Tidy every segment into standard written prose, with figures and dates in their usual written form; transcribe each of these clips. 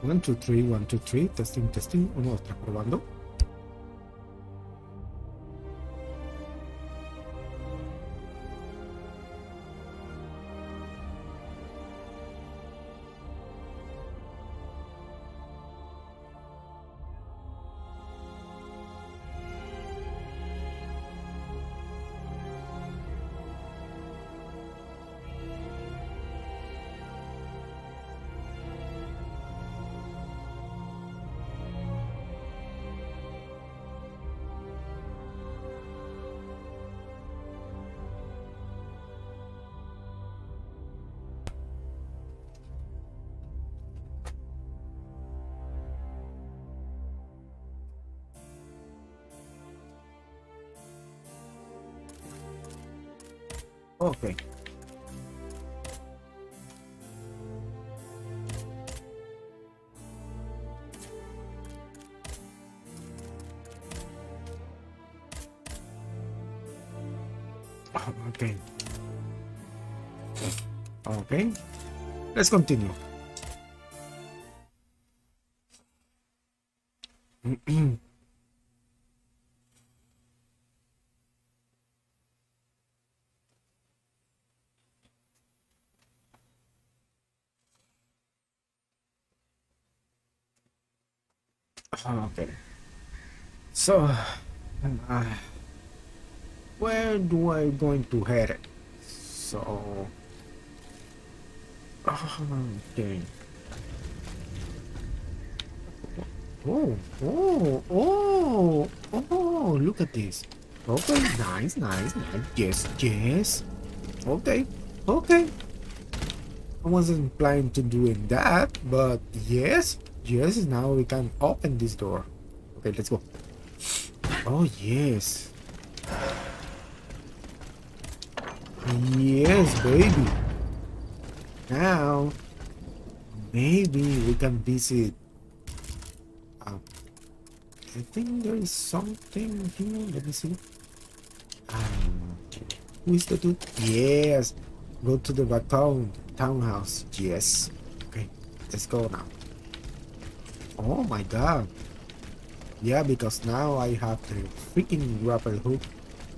1, 2, 3, 1, 2, 3. Testing, testing. 1, 2, 3, probando. Okay. Okay. Okay. Let's continue. Okay. So, where do I going to head? So, okay. Oh, look at this. Okay, nice, nice, nice. Yes, yes. Okay, okay. I wasn't planning to doing that, but yes, yes, now we can open this door. Okay, let's go. Oh, yes. Yes, baby. Now, maybe we can visit. I think there is something here. Let me see. Who is the dude? Yes. Go to the townhouse. Yes. Okay, let's go now. Oh my god. Yeah, because now I have the freaking grapple hook.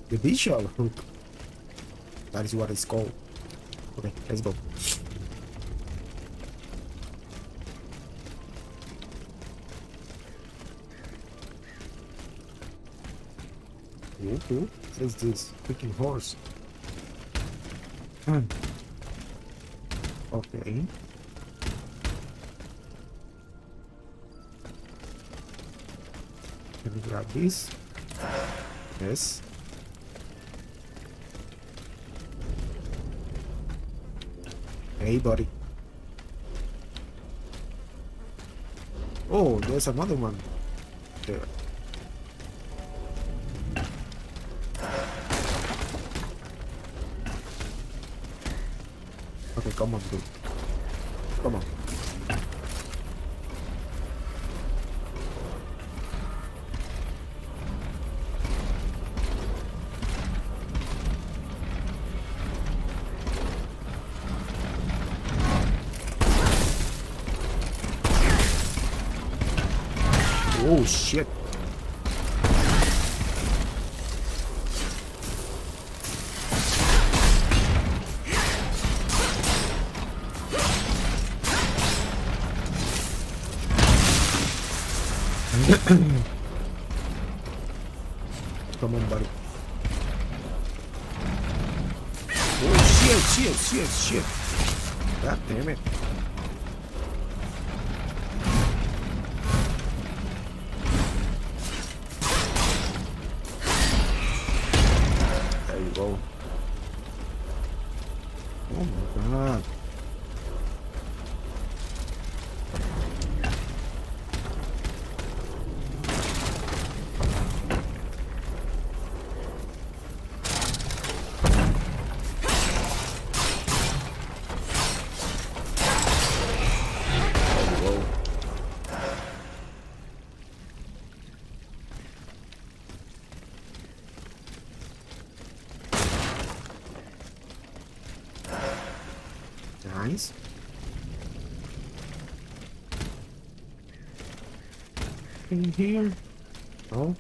The visual hook. That is what it's called. Okay, let's go. What is this freaking horse? Okay. Can we grab this? Yes. Hey, buddy. Oh, there's another one there. Okay, come on, dude. Come on. Oh shit. Come on, buddy. Oh shit. God damn it. There you go. Oh my god. In here? No?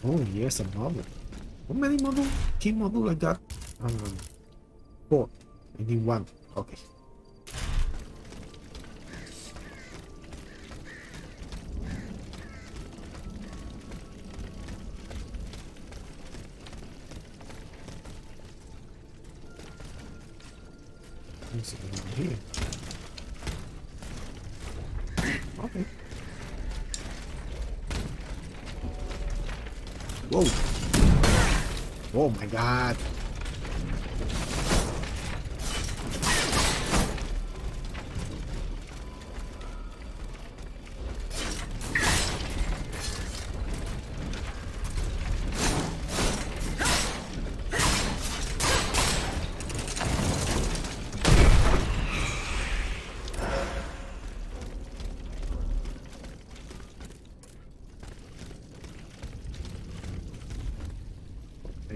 Oh yes, a model. How many model? Key model I got? 4. I need 1. Okay. What's over here? Okay. Whoa! Oh my god!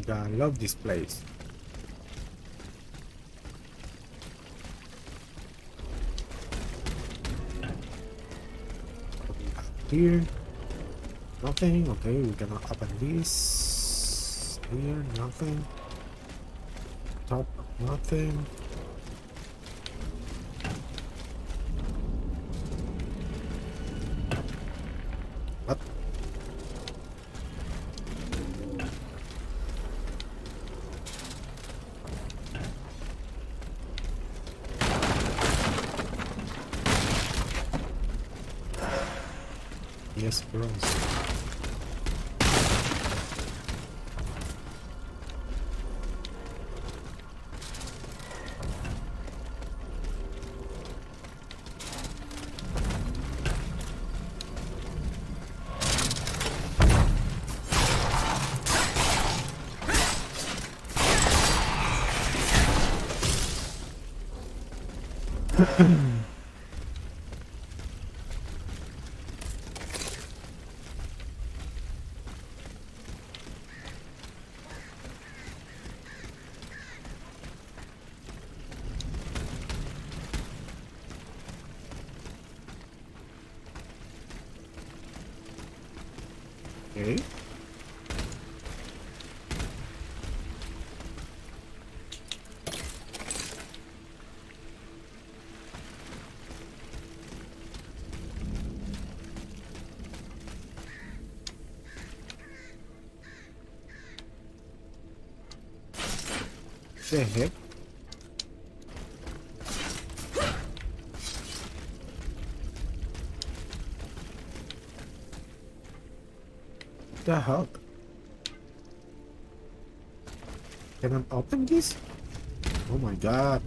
I love this place. Here, nothing. Okay, we're gonna open this. Here, nothing. Top, nothing. What? Yes, bronze. Okay. The heck? The hell? Can I open this? Oh my god.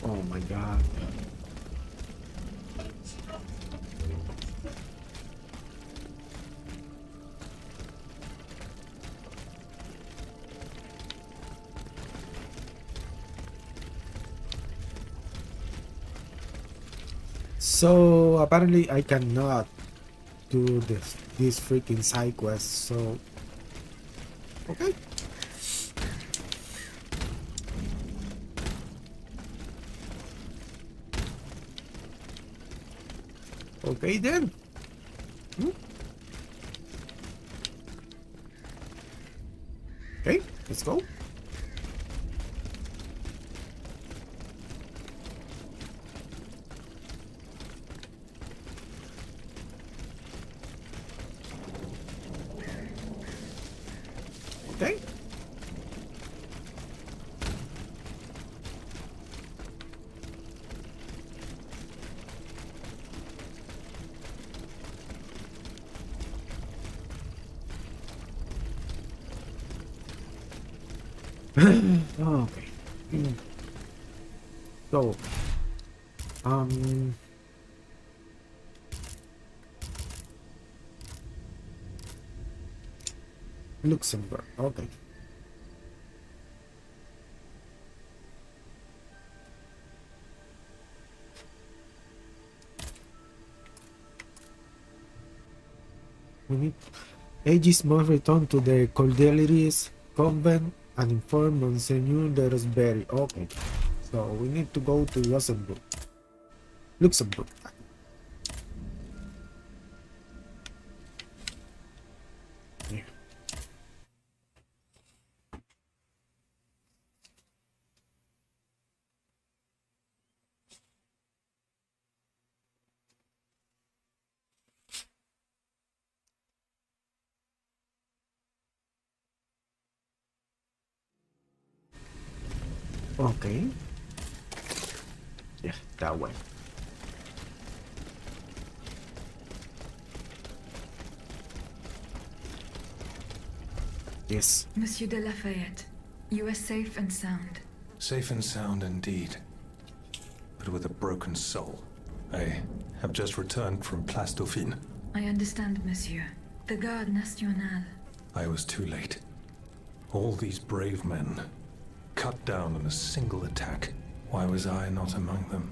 Oh my god. So apparently I cannot do this freaking side quest, so okay. Okay then. Okay, let's go. Okay. Okay. So, Luxembourg. Okay. We need Aegis must return to the Cordeliers convent and inform Monseigneur de Rosberry. Okay. So we need to go to Luxembourg. Luxembourg. Yeah. Okay. Yeah, that way. Yes. Monsieur de Lafayette, you are safe and sound. Safe and sound indeed, but with a broken soul. I have just returned from Place Dauphine. I understand, monsieur. The Garde Nationale. I was too late. All these brave men, cut down in a single attack. Why was I not among them?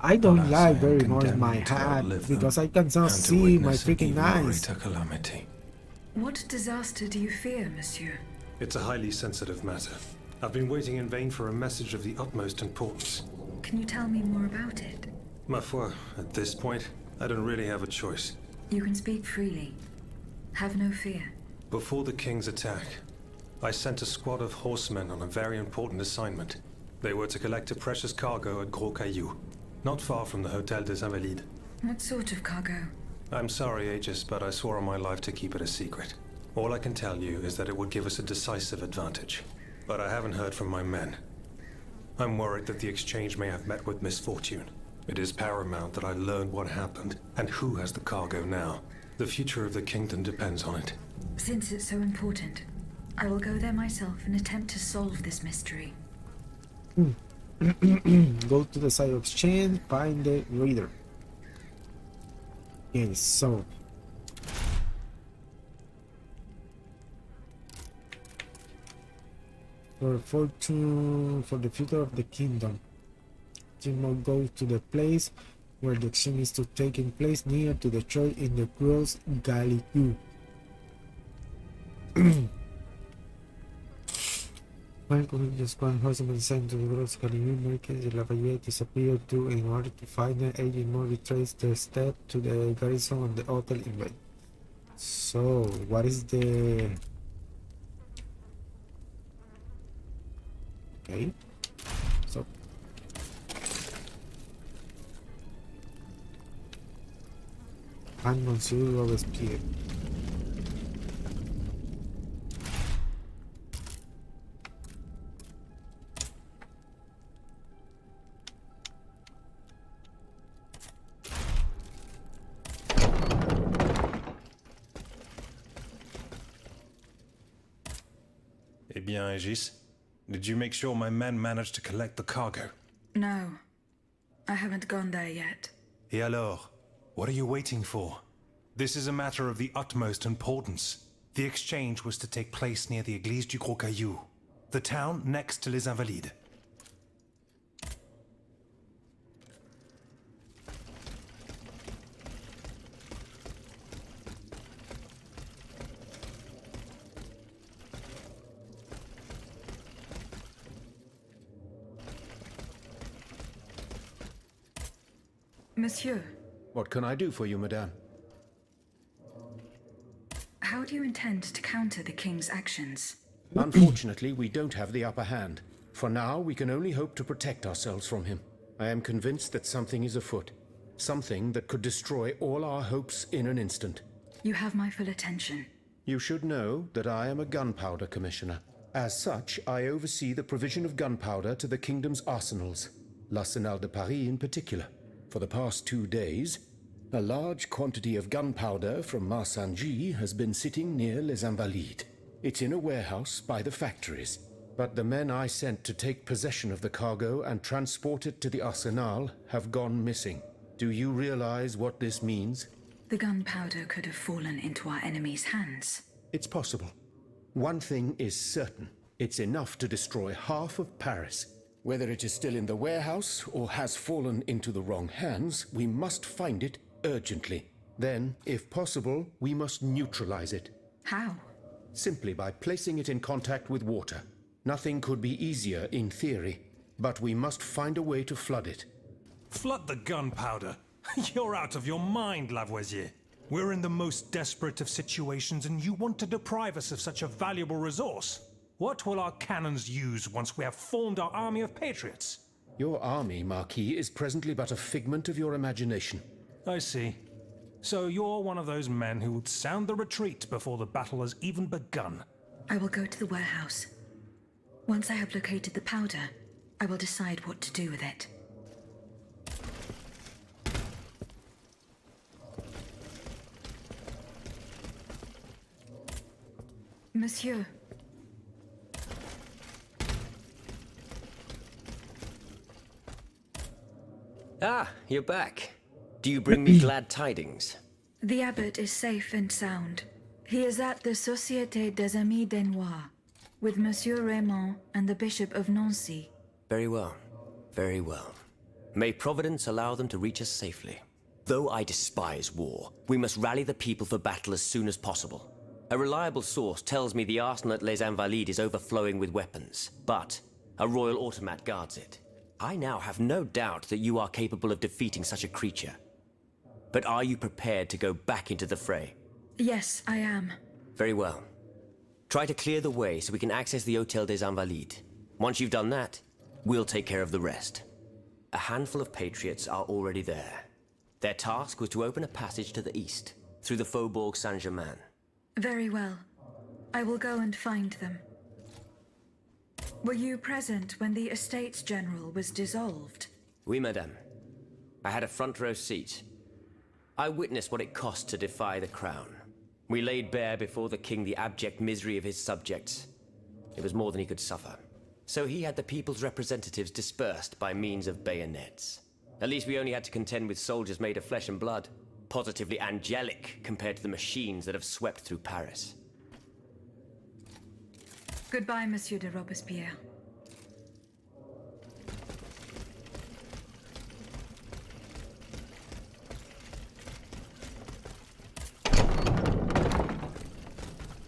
I don't Alas, like I am very much condemned my to hat outlive because them I cannot and to see my witness an freaking even eyes. greater calamity. What disaster do you fear, monsieur? It's a highly sensitive matter. I've been waiting in vain for a message of the utmost importance. Can you tell me more about it? Ma foi, at this point, I don't really have a choice. You can speak freely. Have no fear. Before the King's attack, I sent a squad of horsemen on a very important assignment. They were to collect a precious cargo at Gros Caillou, not far from the Hotel des Invalides. What sort of cargo? I'm sorry, Aegis, but I swore on my life to keep it a secret. All I can tell you is that it would give us a decisive advantage. But I haven't heard from my men. I'm worried that the exchange may have met with misfortune. It is paramount that I learn what happened and who has the cargo now. The future of the kingdom depends on it. Since it's so important, I will go there myself and attempt to solve this mystery. Go to the site of exchange, find the reader. Okay, so for fortune for the future of the kingdom, Timo goes to the place where the exchange is to taking place near to the church in the Cross Gallicu. Michael just one horseman sent to the Gross Gallicu Marquis de Lafayette disappeared too in order to find an agent more retrace their step to the garrison of the hotel in Bay. So what is the okay? So find Monsieur Robespierre. Eh bien, Aegis, did you make sure my men managed to collect the cargo? No, I haven't gone there yet. Et alors? What are you waiting for? This is a matter of the utmost importance. The exchange was to take place near the Église du Gros Caillou, the town next to Les Invalides. Monsieur, What can I do for you, madame? How do you intend to counter the king's actions? Unfortunately, we don't have the upper hand. For now, we can only hope to protect ourselves from him. I am convinced that something is afoot. Something that could destroy all our hopes in an instant. You have my full attention. You should know that I am a gunpowder commissioner. As such, I oversee the provision of gunpowder to the kingdom's arsenals, l'Arsenal de Paris in particular. For the past 2 days, a large quantity of gunpowder from Marsangy has been sitting near Les Invalides. It's in a warehouse by the factories. But the men I sent to take possession of the cargo and transport it to the Arsenal have gone missing. Do you realize what this means? The gunpowder could have fallen into our enemy's hands. It's possible. One thing is certain. It's enough to destroy half of Paris. Whether it is still in the warehouse or has fallen into the wrong hands, we must find it urgently. Then, if possible, we must neutralize it. How? Simply by placing it in contact with water. Nothing could be easier in theory, but we must find a way to flood it. Flood the gunpowder? You're out of your mind, Lavoisier. We're in the most desperate of situations, and you want to deprive us of such a valuable resource. What will our cannons use once we have formed our army of patriots? Your army, Marquis, is presently but a figment of your imagination. I see. So you're one of those men who would sound the retreat before the battle has even begun. I will go to the warehouse. Once I have located the powder, I will decide what to do with it. Monsieur. Ah, you're back. Do you bring me glad tidings? The abbot is safe and sound. He is at the Société des Amis des Noirs, with Monsieur Raymond and the Bishop of Nancy. Very well. Very well. May Providence allow them to reach us safely. Though I despise war, we must rally the people for battle as soon as possible. A reliable source tells me the arsenal at Les Invalides is overflowing with weapons, but a royal automat guards it. I now have no doubt that you are capable of defeating such a creature. But are you prepared to go back into the fray? Yes, I am. Very well. Try to clear the way so we can access the Hôtel des Invalides. Once you've done that, we'll take care of the rest. A handful of patriots are already there. Their task was to open a passage to the east, through the Faubourg Saint-Germain. Very well. I will go and find them. Were you present when the Estates General was dissolved? Oui, madame. I had a front row seat. I witnessed what it cost to defy the crown. We laid bare before the king the abject misery of his subjects. It was more than he could suffer. So he had the people's representatives dispersed by means of bayonets. At least we only had to contend with soldiers made of flesh and blood. Positively angelic compared to the machines that have swept through Paris. Goodbye, Monsieur de Robespierre.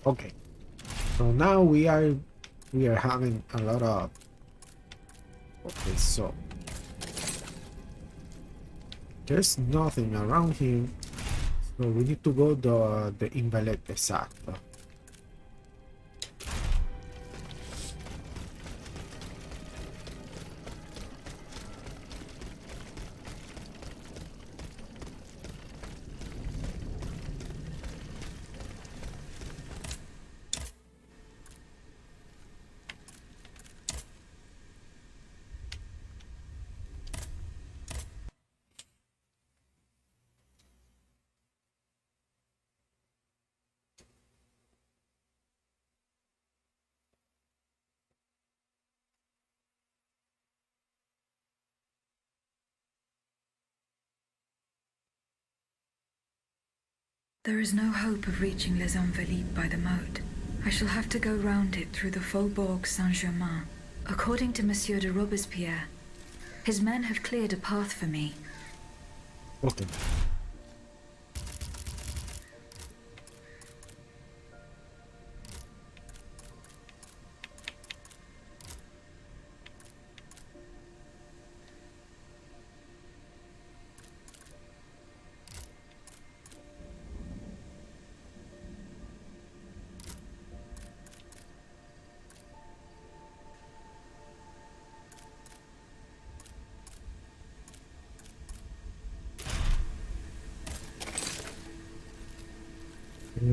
Okay, so now we are having a lot of. Okay, so there's nothing around here, so we need to go the Invalid exacto. There is no hope of reaching Les Invalides by the moat. I shall have to go round it through the Faubourg Saint-Germain. According to Monsieur de Robespierre, his men have cleared a path for me. Okay.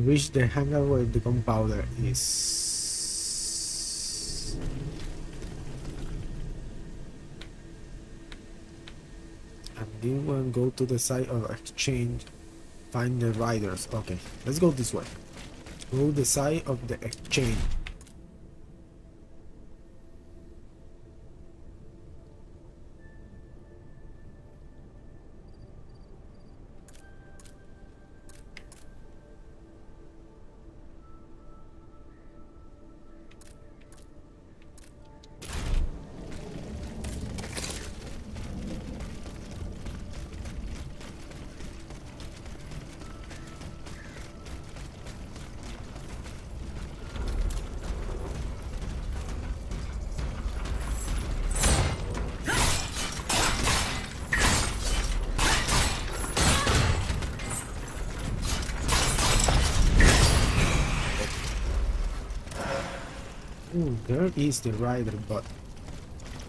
reach the hangar where the gunpowder is. And then we'll go to the site of exchange, find the riders. Okay, let's go this way. Go to the site of the exchange. Ooh, there is the rider, but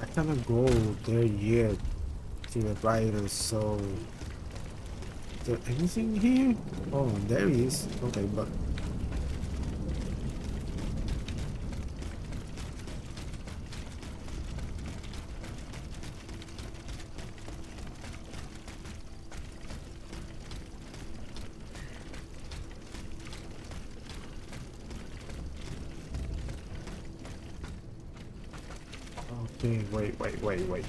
I cannot go there yet to the rider, so is there anything here? Oh, there is. Okay, but okay, wait.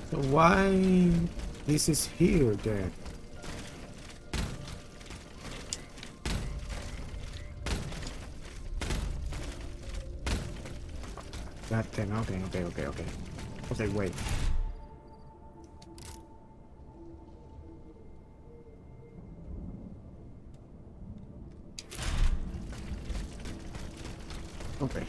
So why this is here then? That thing, okay. Okay, wait. Okay.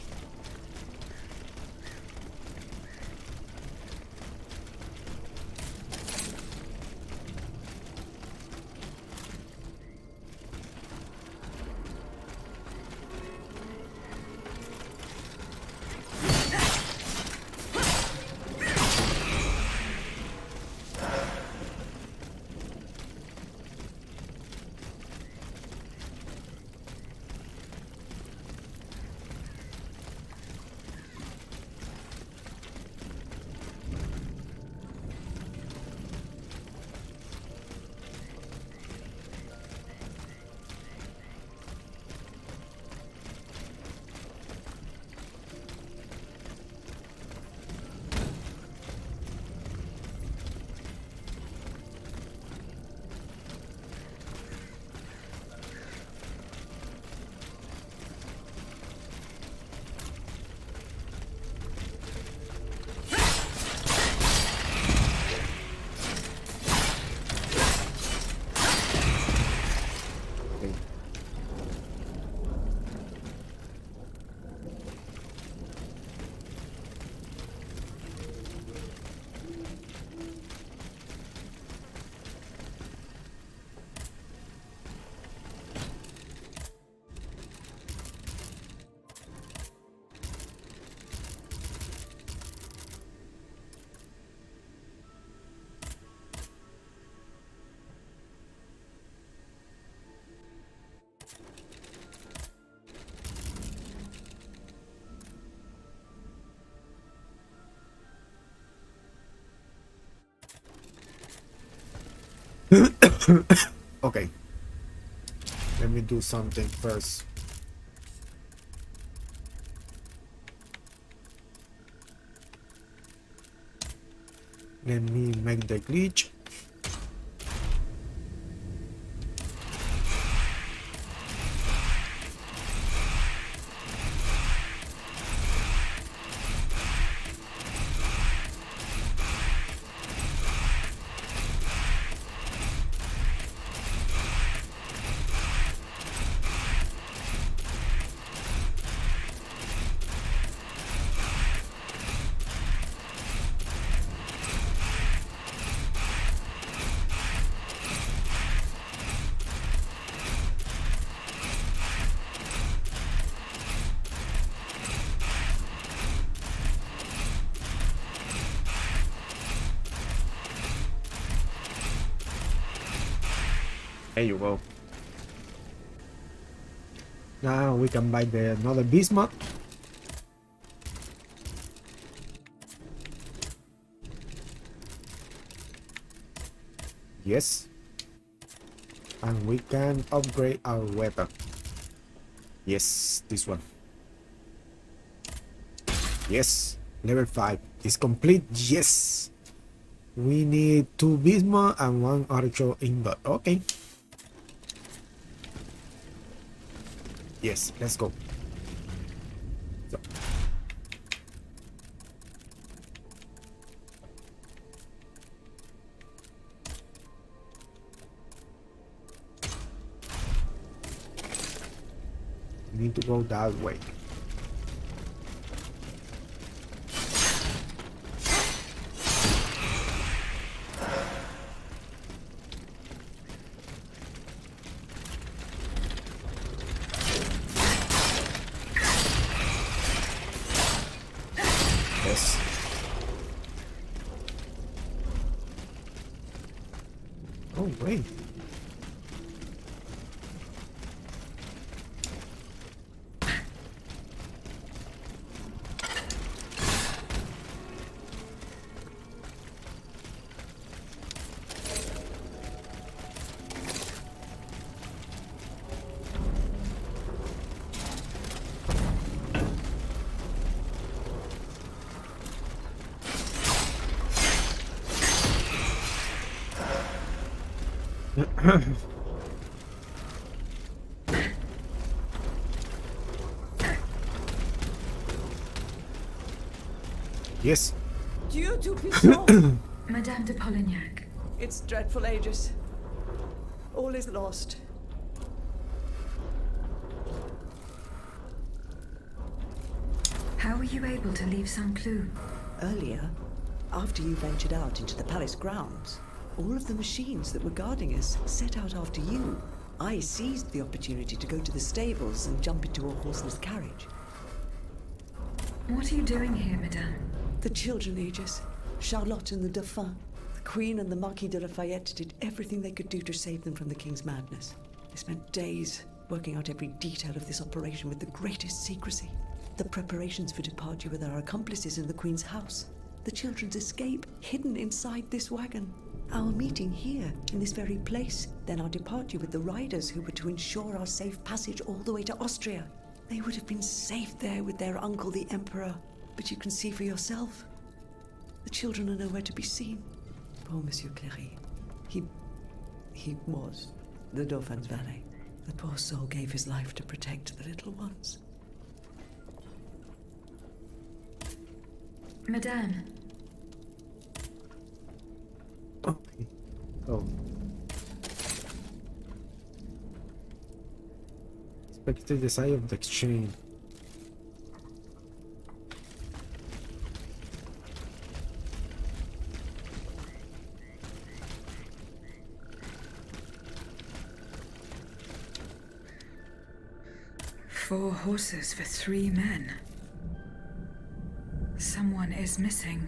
Okay. Let me do something first. Let me make the glitch. There you go. Now we can buy another bismuth. Yes. And we can upgrade our weapon. Yes, this one. Yes, level 5 is complete. Yes. We need 2 bismuth and 1 artichoke ingot. Okay. Yes, let's go. So. We need to go that way. Yes. Oh, wait. Yes. Dieu tout-puissant! Madame de Polignac. It's dreadful, Aegis. All is lost. How were you able to leave Saint-Cloud? Earlier, after you ventured out into the palace grounds, all of the machines that were guarding us set out after you. I seized the opportunity to go to the stables and jump into a horseless carriage. What are you doing here, Madame? The children, Aegis, Charlotte and the Dauphin, the Queen and the Marquis de Lafayette did everything they could do to save them from the King's madness. They spent days working out every detail of this operation with the greatest secrecy. The preparations for departure with our accomplices in the Queen's house. The children's escape, hidden inside this wagon. Our meeting here, in this very place. Then our departure with the riders who were to ensure our safe passage all the way to Austria. They would have been safe there with their uncle, the Emperor. But you can see for yourself. The children are nowhere to be seen. Poor Monsieur Cléry. He was the Dauphin's valet. The poor soul gave his life to protect the little ones. Madame. Okay. So. Expected the side of the exchange. Four horses for 3 men. Someone is missing.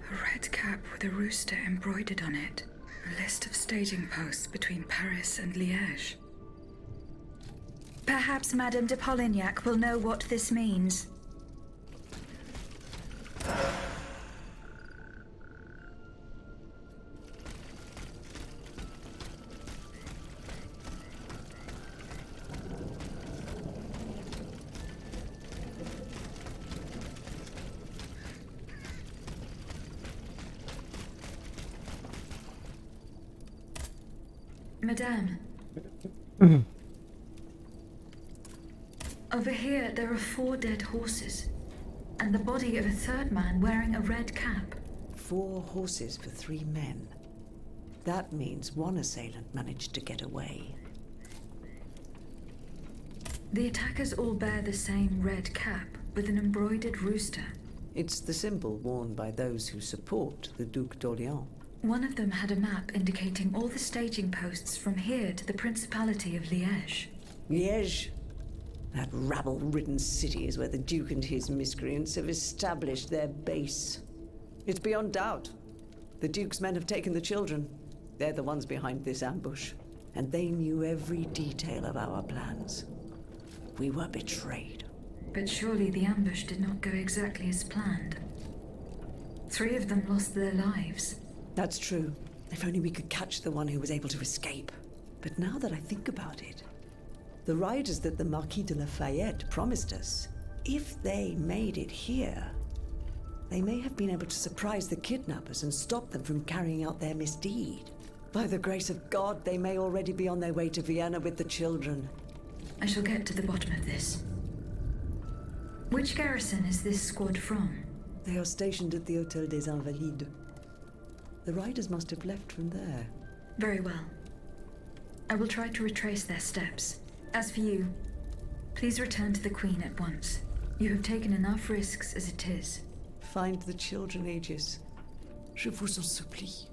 A red cap with a rooster embroidered on it. A list of staging posts between Paris and Liège. Perhaps Madame de Polignac will know what this means. Madame. Over here, there are 4 dead horses, and the body of a 3rd man wearing a red cap. 4 horses for 3 men. That means one assailant managed to get away. The attackers all bear the same red cap with an embroidered rooster. It's the symbol worn by those who support the Duc d'Orléans. One of them had a map indicating all the staging posts from here to the Principality of Liège. Liège? That rabble-ridden city is where the Duke and his miscreants have established their base. It's beyond doubt. The Duke's men have taken the children. They're the ones behind this ambush. And they knew every detail of our plans. We were betrayed. But surely the ambush did not go exactly as planned. 3 of them lost their lives. That's true. If only we could catch the one who was able to escape. But now that I think about it, the riders that the Marquis de Lafayette promised us, if they made it here, they may have been able to surprise the kidnappers and stop them from carrying out their misdeed. By the grace of God, they may already be on their way to Vienna with the children. I shall get to the bottom of this. Which garrison is this squad from? They are stationed at the Hôtel des Invalides. The riders must have left from there. Very well. I will try to retrace their steps. As for you, please return to the Queen at once. You have taken enough risks as it is. Find the children, Aegis. Je vous en supplie.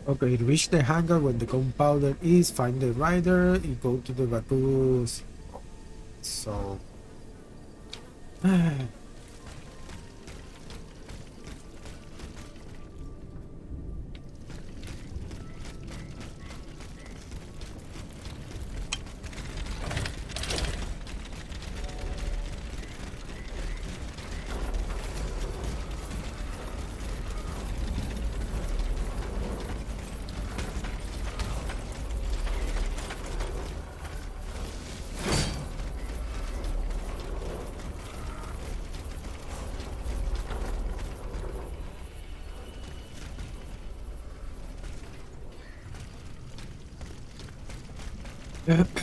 Okay, reach the hangar when the gunpowder is, find the rider, you go to the vacuums. So...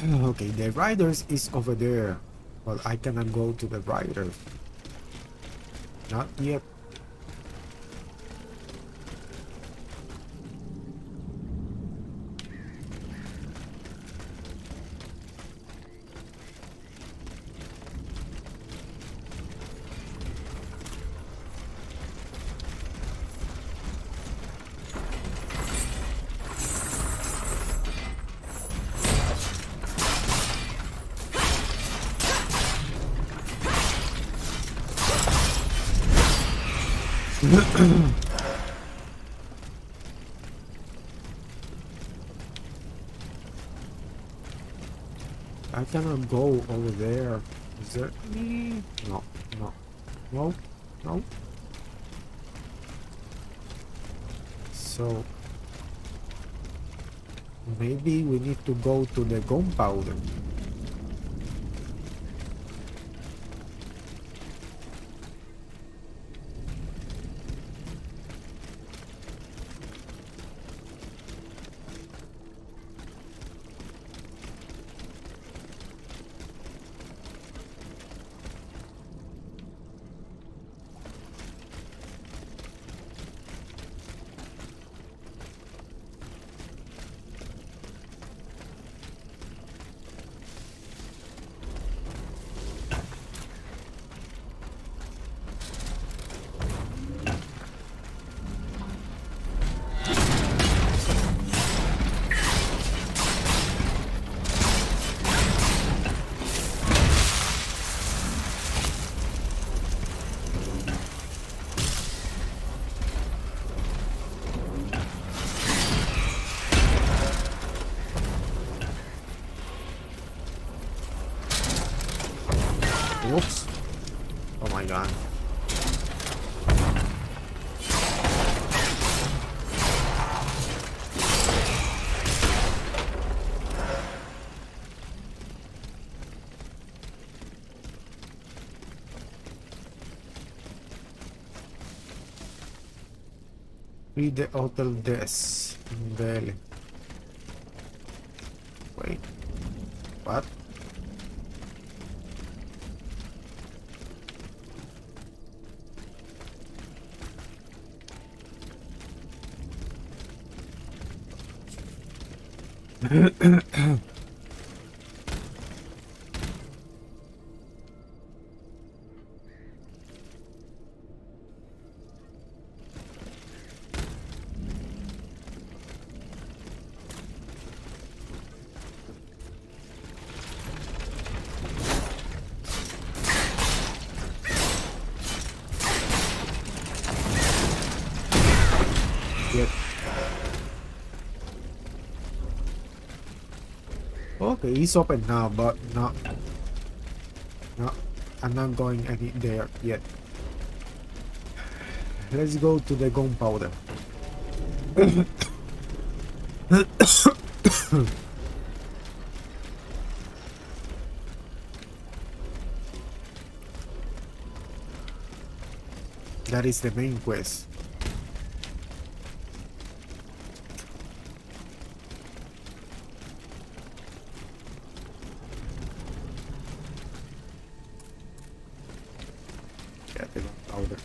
okay, the riders is over there. Well, I cannot go to the riders. Not yet. I cannot go over there. Is there any? No, no, no, no. So maybe we need to go to the gunpowder. Whoops. Oh my god. Read the hotel desk. Vale. Wait. What? Yep. Okay, it's open now, but no, I'm not going any there yet. Let's go to the gunpowder. That is the main quest. Yeah, the gunpowder.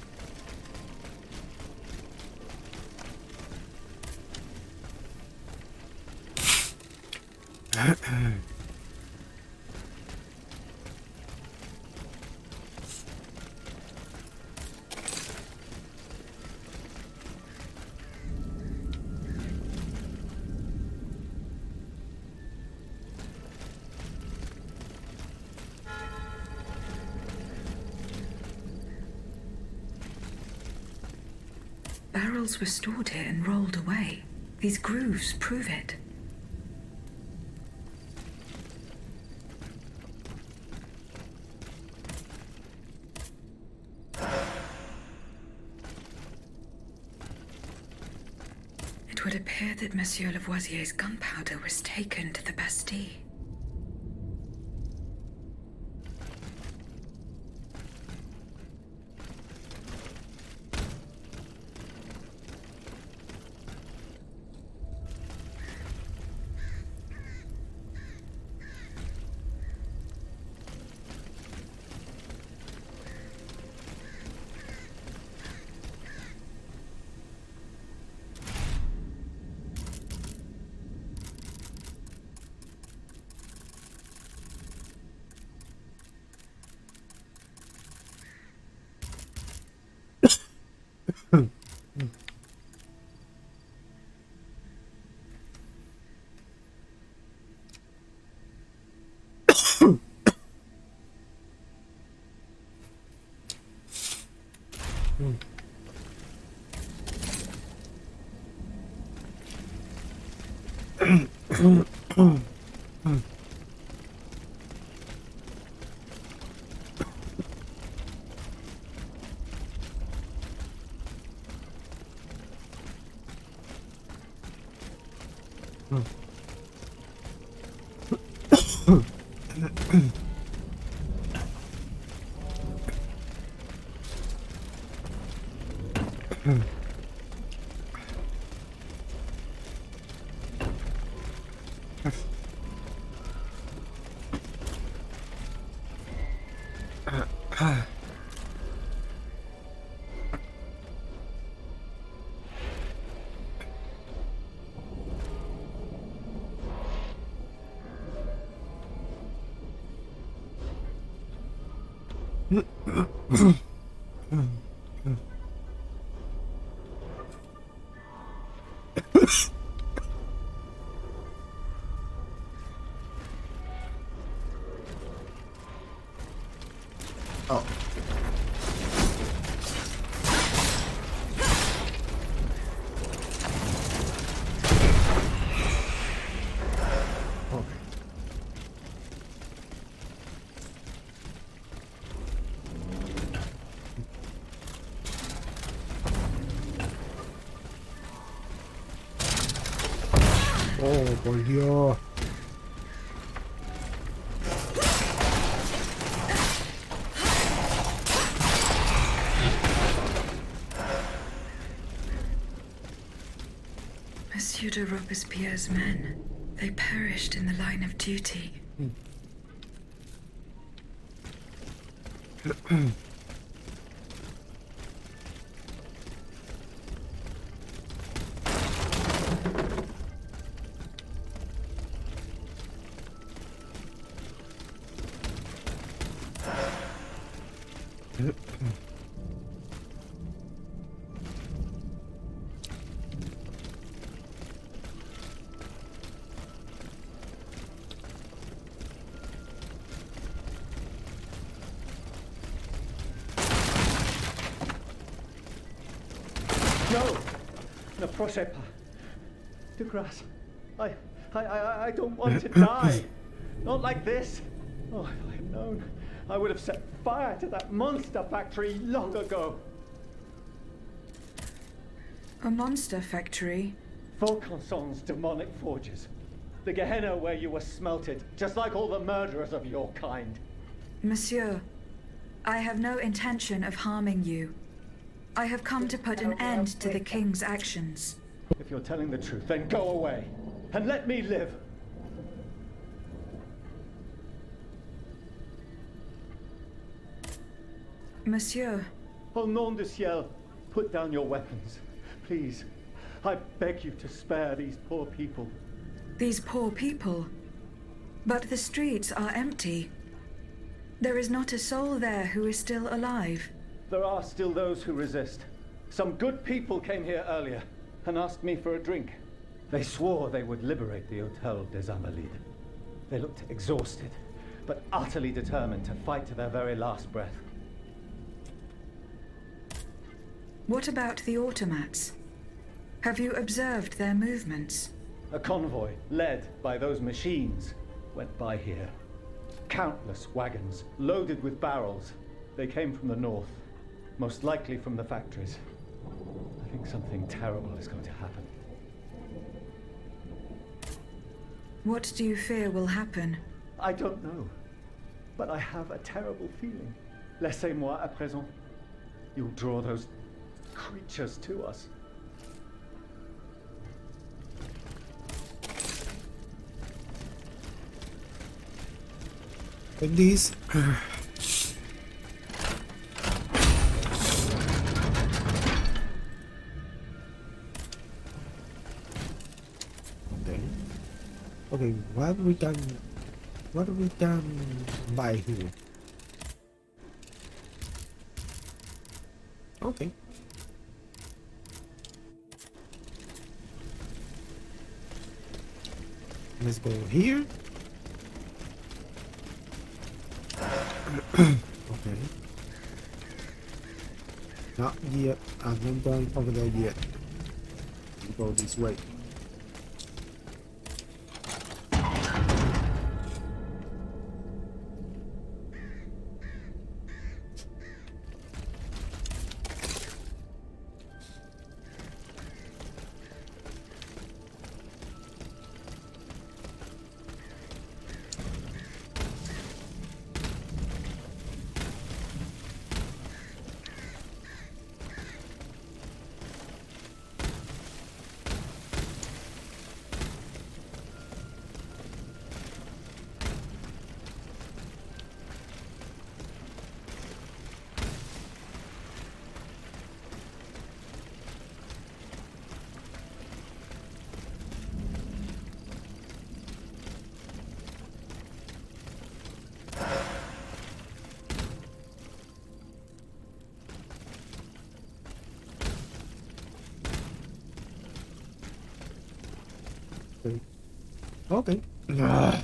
Barrels were stored here and rolled away. These grooves prove it. It would appear that Monsieur Lavoisier's gunpowder was taken to the Bastille. Oh. Okay. Oh, por Dios. Monsieur de Robespierre's men. They perished in the line of duty. No! N'approchez pas. De grâce. I don't want to die. Not like this. Oh, if I had known, I would have set fire to that monster factory long ago. A monster factory? Vaucanson's demonic forges. The Gehenna where you were smelted, just like all the murderers of your kind. Monsieur, I have no intention of harming you. I have come to put an end to the king's actions. If you're telling the truth, then go away. And let me live. Monsieur, Au nom du ciel, put down your weapons. Please, I beg you to spare these poor people. these poor people. But the streets are empty. There is not a soul there who is still alive. There are still those who resist. Some good people came here earlier and asked me for a drink. They swore they would liberate the Hôtel des Invalides. They looked exhausted, but utterly determined to fight to their very last breath. What about the automats? Have you observed their movements? A convoy, led by those machines, went by here. Countless wagons, loaded with barrels. They came from the north, most likely from the factories. I think something terrible is going to happen. What do you fear will happen? I don't know, but I have a terrible feeling. Laissez-moi à présent. You'll draw those creatures to us. And these okay, what have we done by here? Okay. Let's go here. Okay. Not yet. I'm not going over there yet. We'll go this way. Okay. Okay. Ah.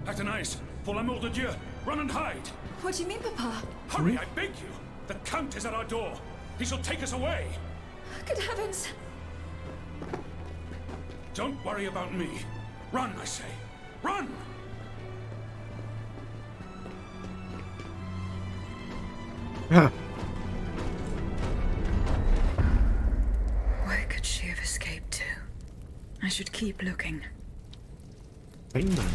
Athénaïs, pour l'amour de Dieu, run and hide! What do you mean, Papa? Hurry, I beg you! The Count is at our door. He shall take us away. Good heavens! Don't worry about me. Run, I say. Run! Huh. Where could she have escaped to? I should keep looking. Hangman.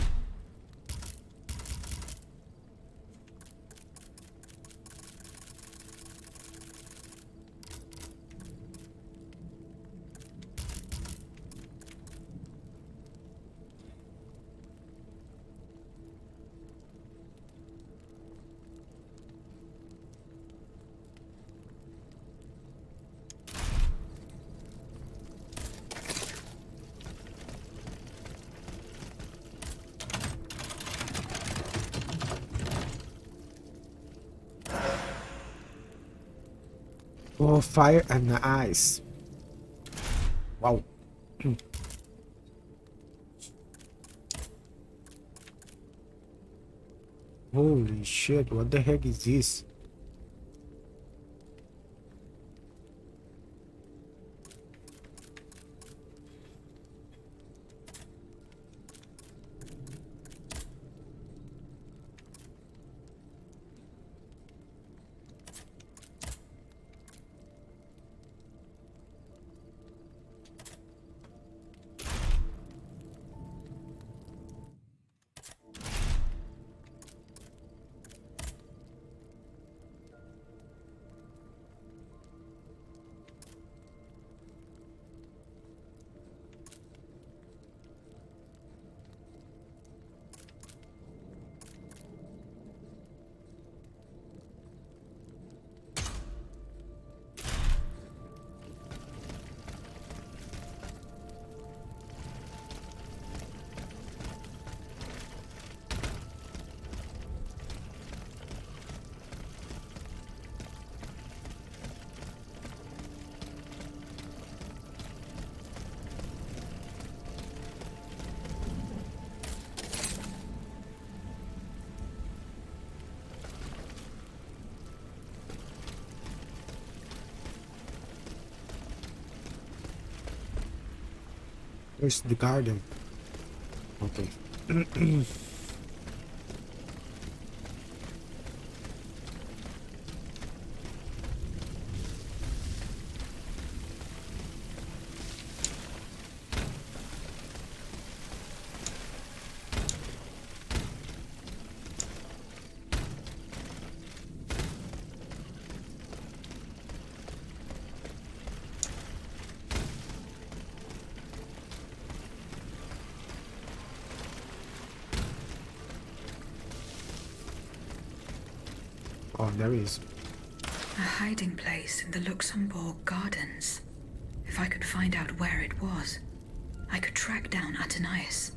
Oh, fire and ice. Wow. Holy shit, what the heck is this? Where's the garden? Okay. Oh, there is. A hiding place in the Luxembourg Gardens. If I could find out where it was, I could track down Athénaïs.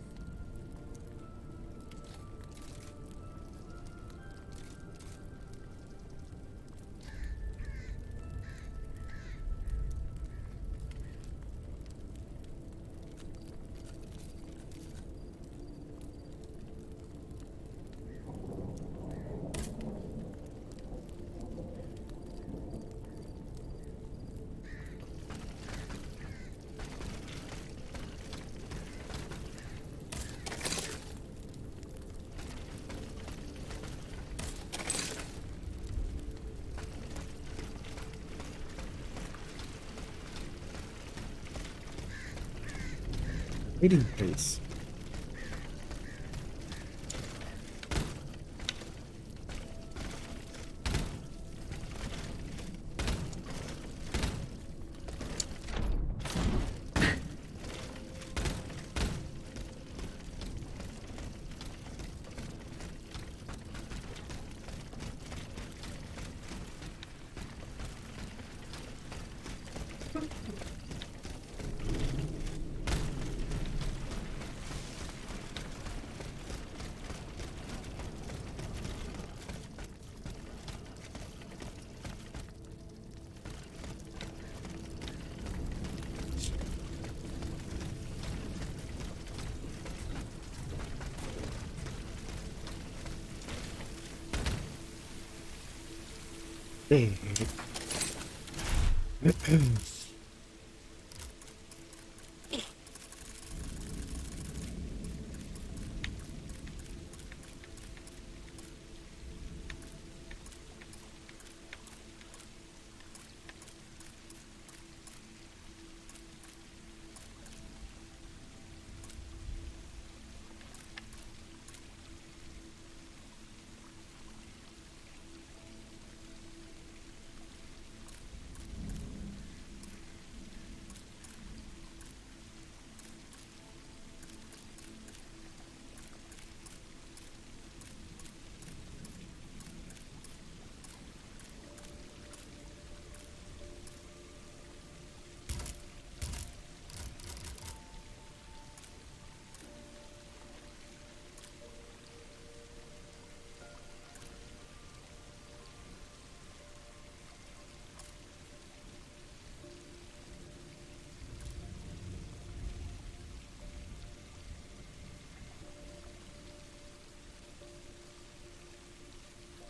Meeting place. Eh.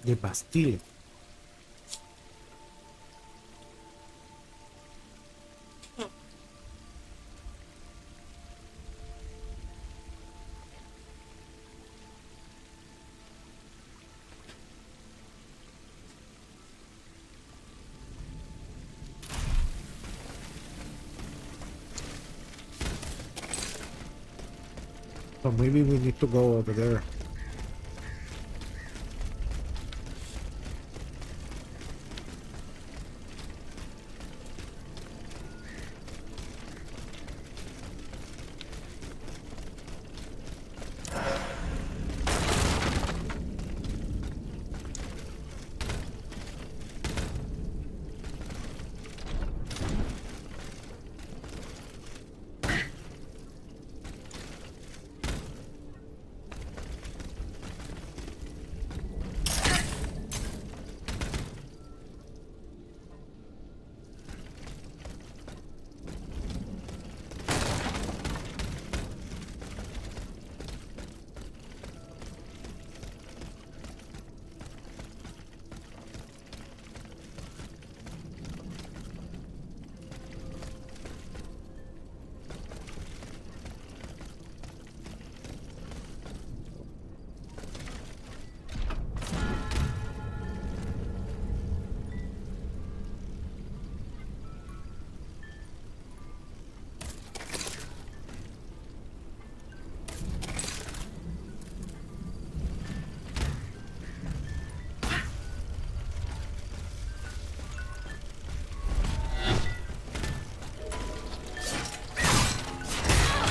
The Bastille. So maybe we need to go over there.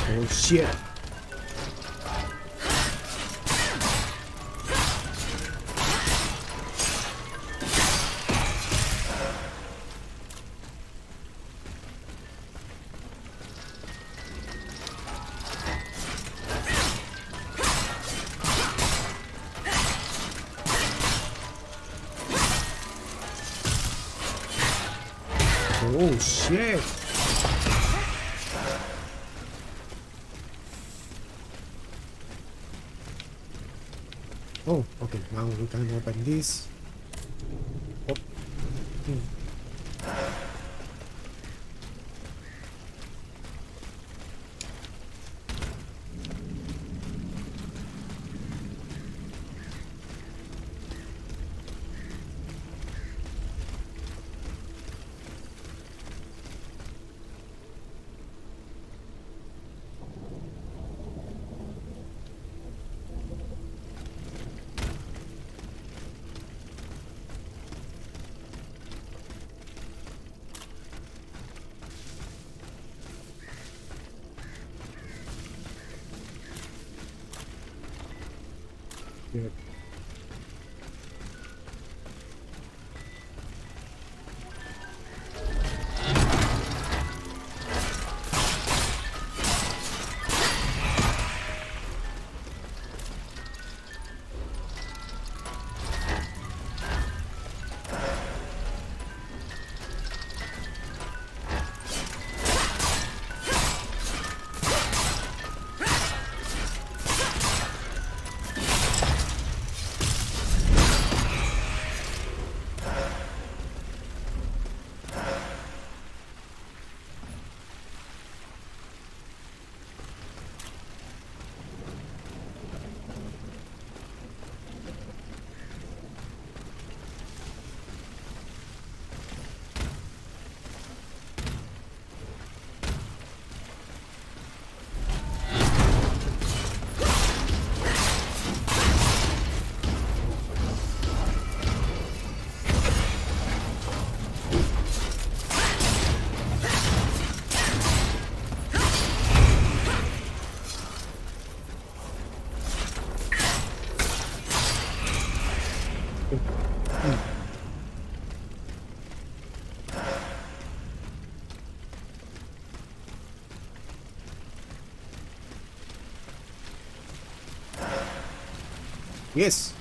Oh shit. Oh shit. Oh, okay, now we can open this. Oh. Good. Yes.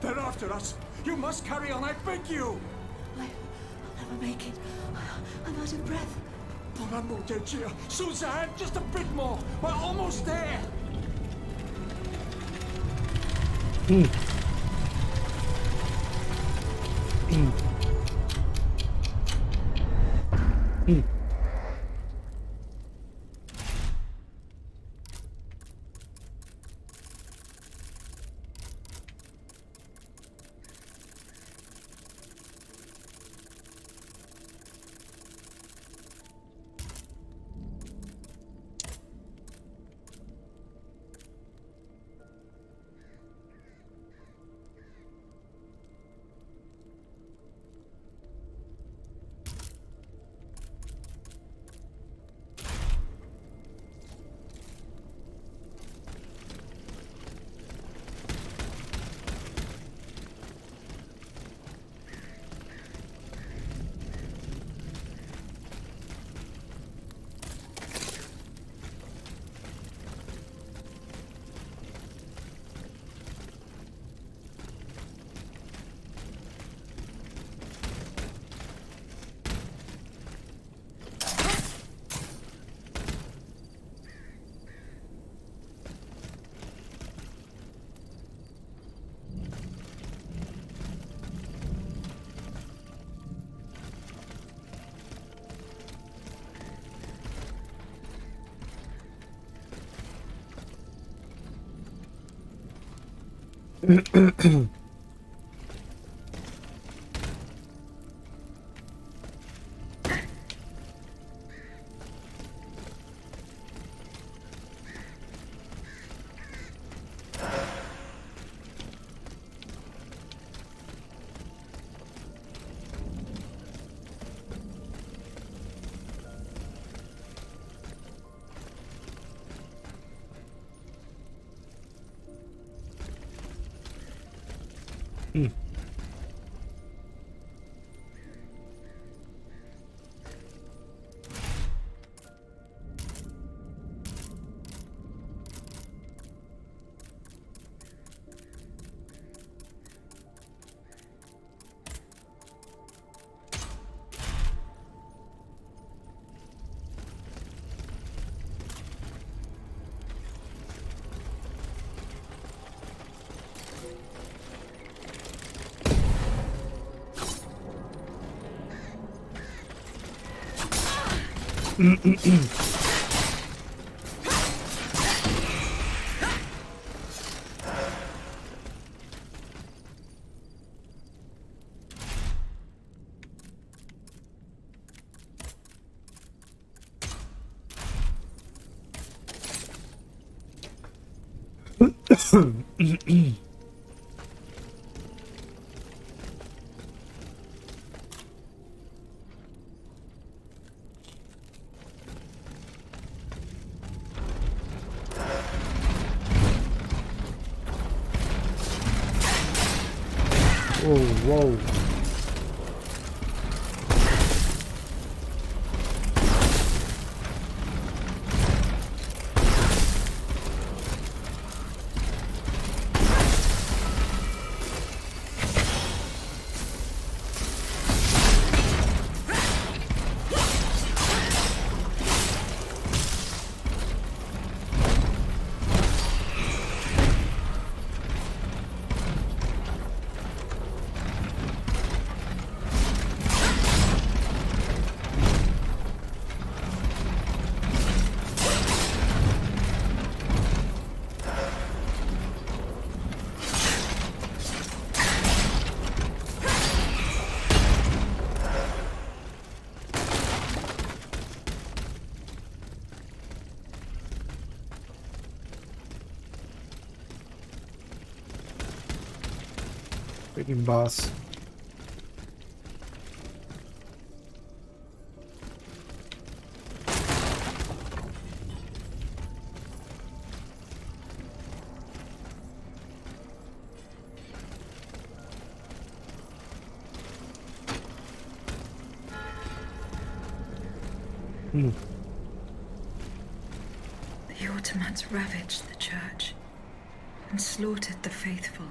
They're after us. You must carry on, I beg you. I'll never make it. I'm out of breath. Por amor de Dieu. Suzanne, just a bit more. We're almost there. Whoa. Freaking boss. The automats ravaged the church and slaughtered the faithful.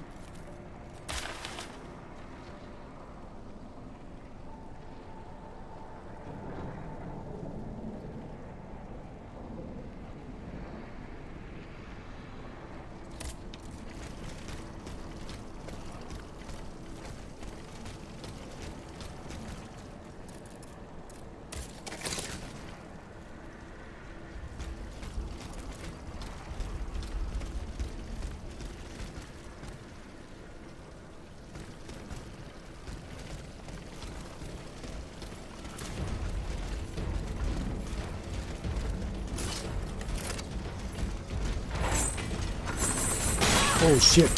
Oh shit.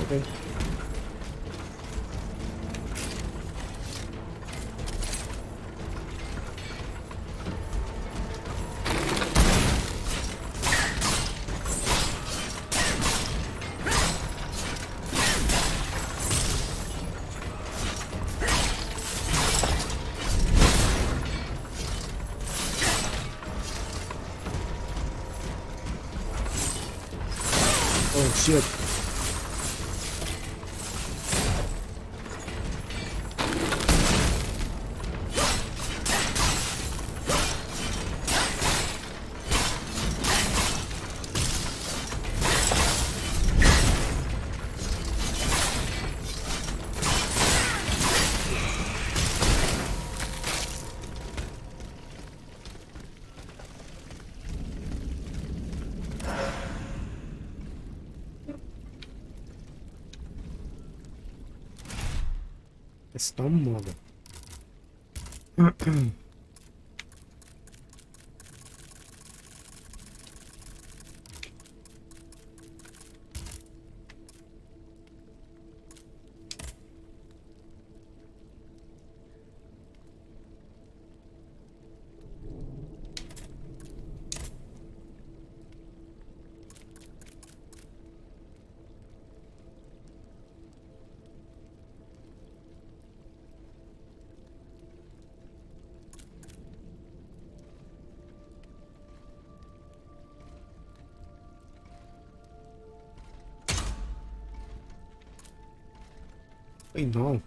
Okay. Oh shit. Estômago. Ai, não.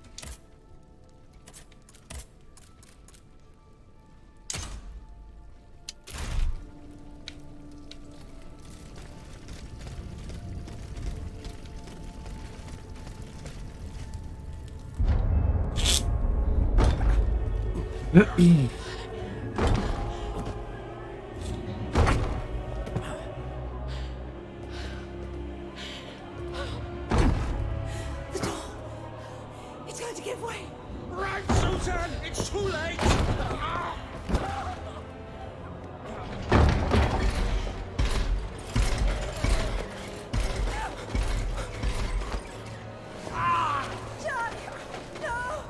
The door! It's going to give way! Right, Susan! It's too late! John! No!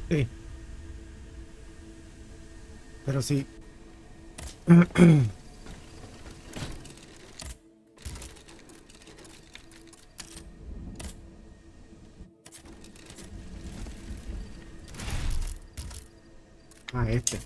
Sí. Pero sí. Ah, este.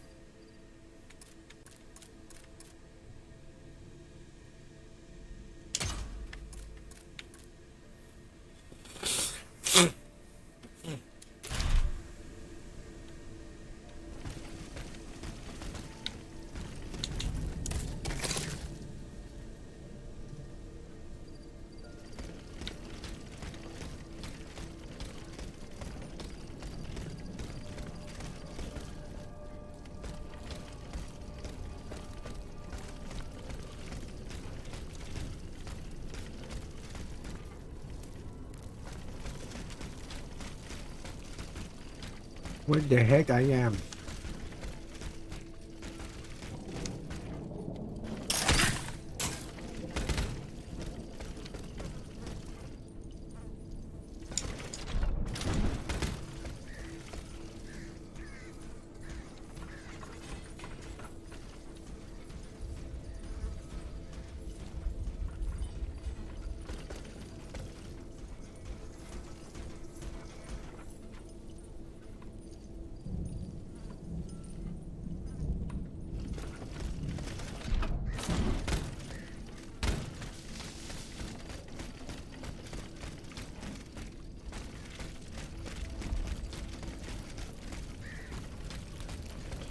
Where the heck I am?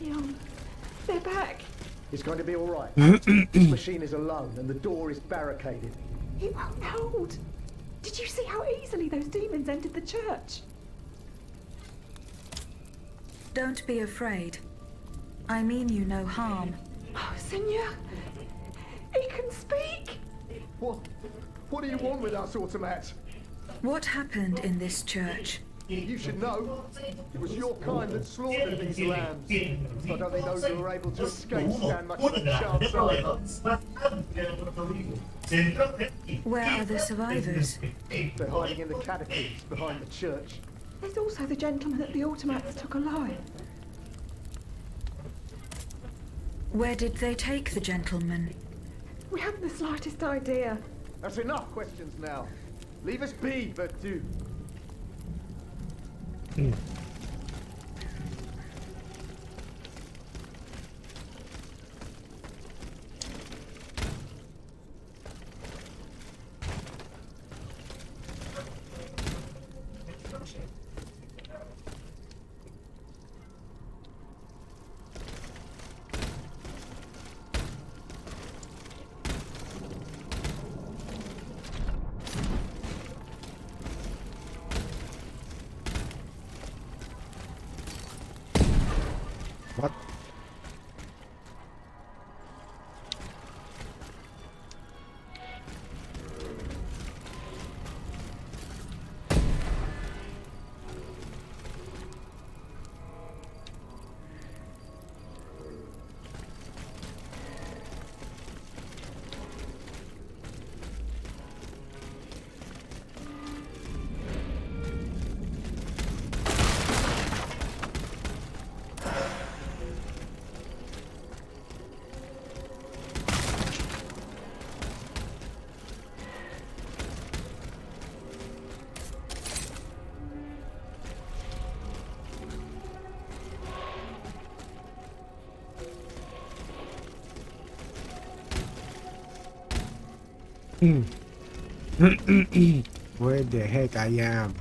Leon, they're back. It's going to be all right. This machine is alone and the door is barricaded. It won't hold. Did you see how easily those demons entered the church? Don't be afraid. I mean you no harm. Oh, Seigneur, he can speak. What do you want with us, automat? What happened in this church? You should know. It was your kind that slaughtered these lambs. I don't think those who were able to escape stand much of a chance either. Where are the survivors? They're hiding in the catacombs behind the church. There's also the gentleman that the automats took alive. Where did they take the gentleman? We haven't the slightest idea. That's enough questions now. Leave us be, Vertu. What? Where the heck I am?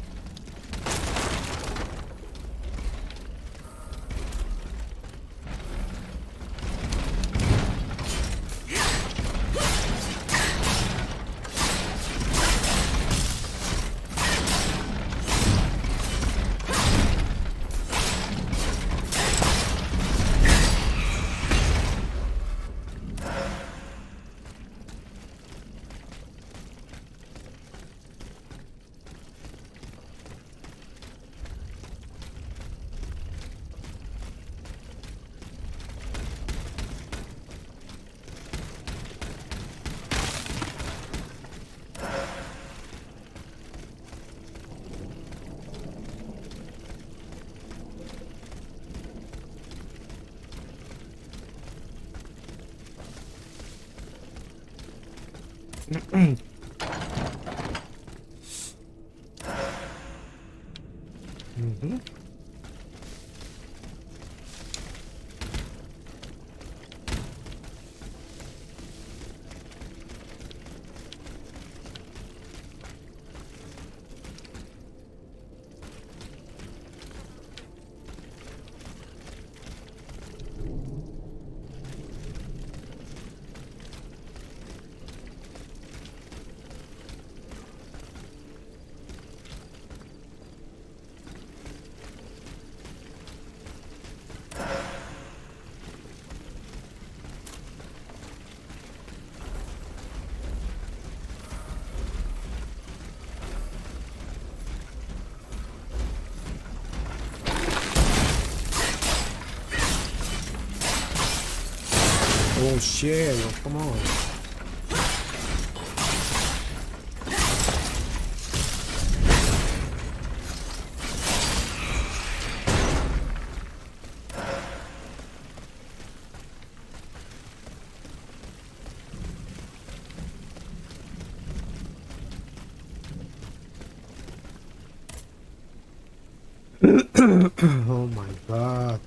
Oh shit, come on. Oh my god.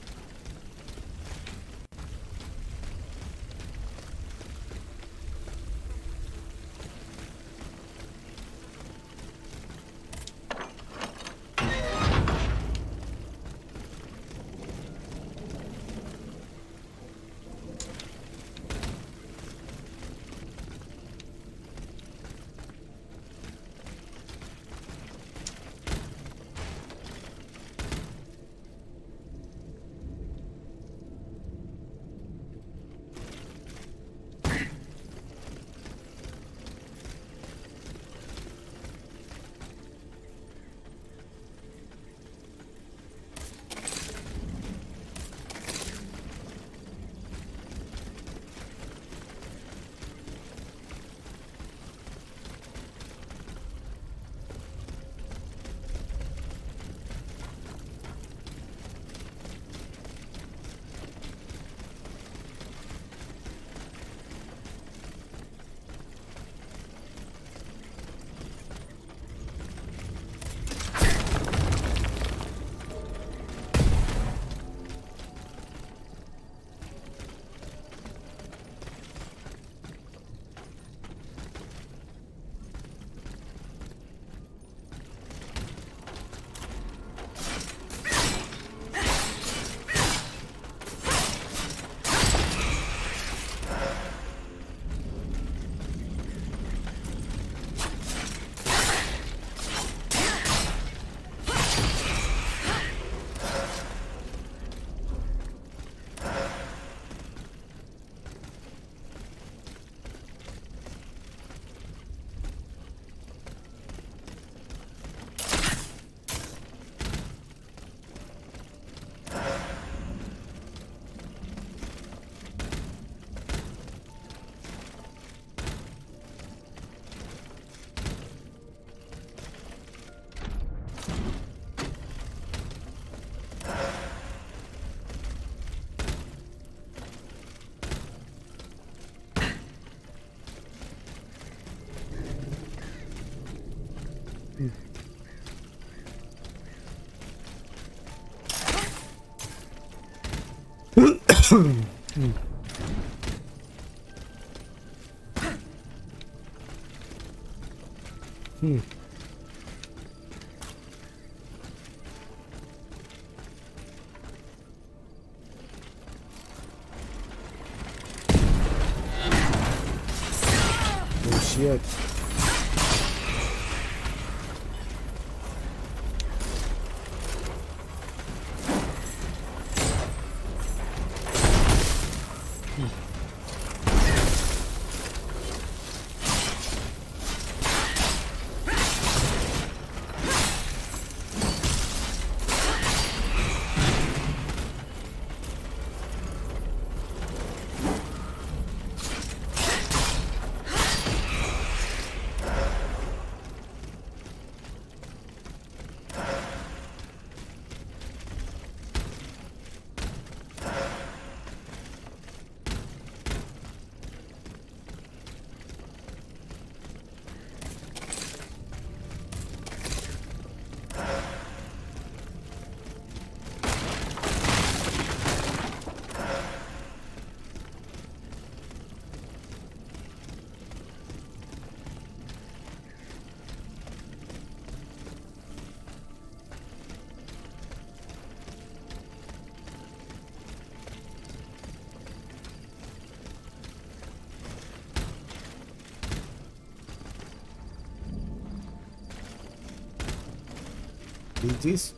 Oh shit. Read this.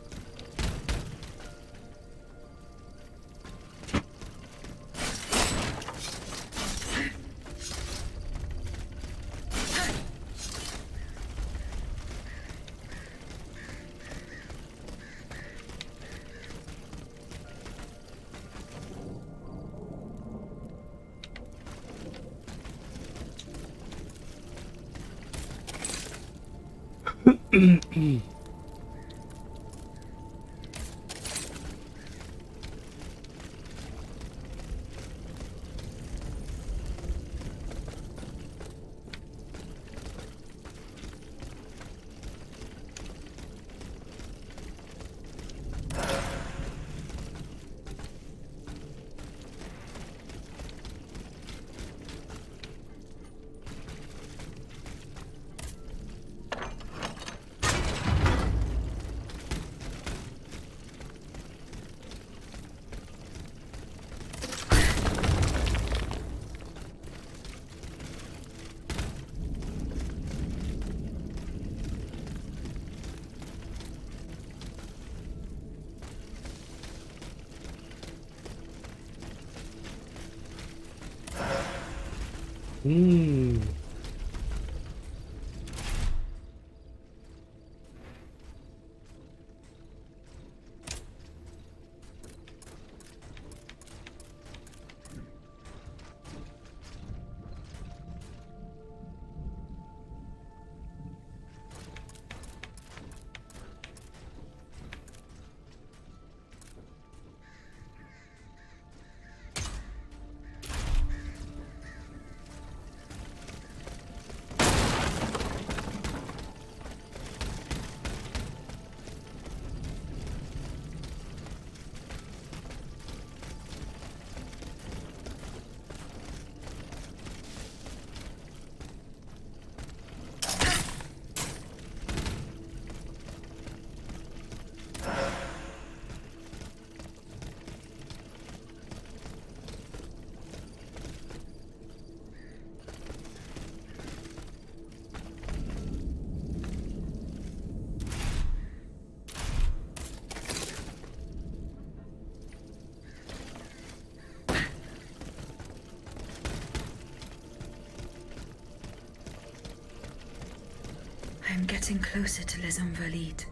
I am getting closer to Les Invalides.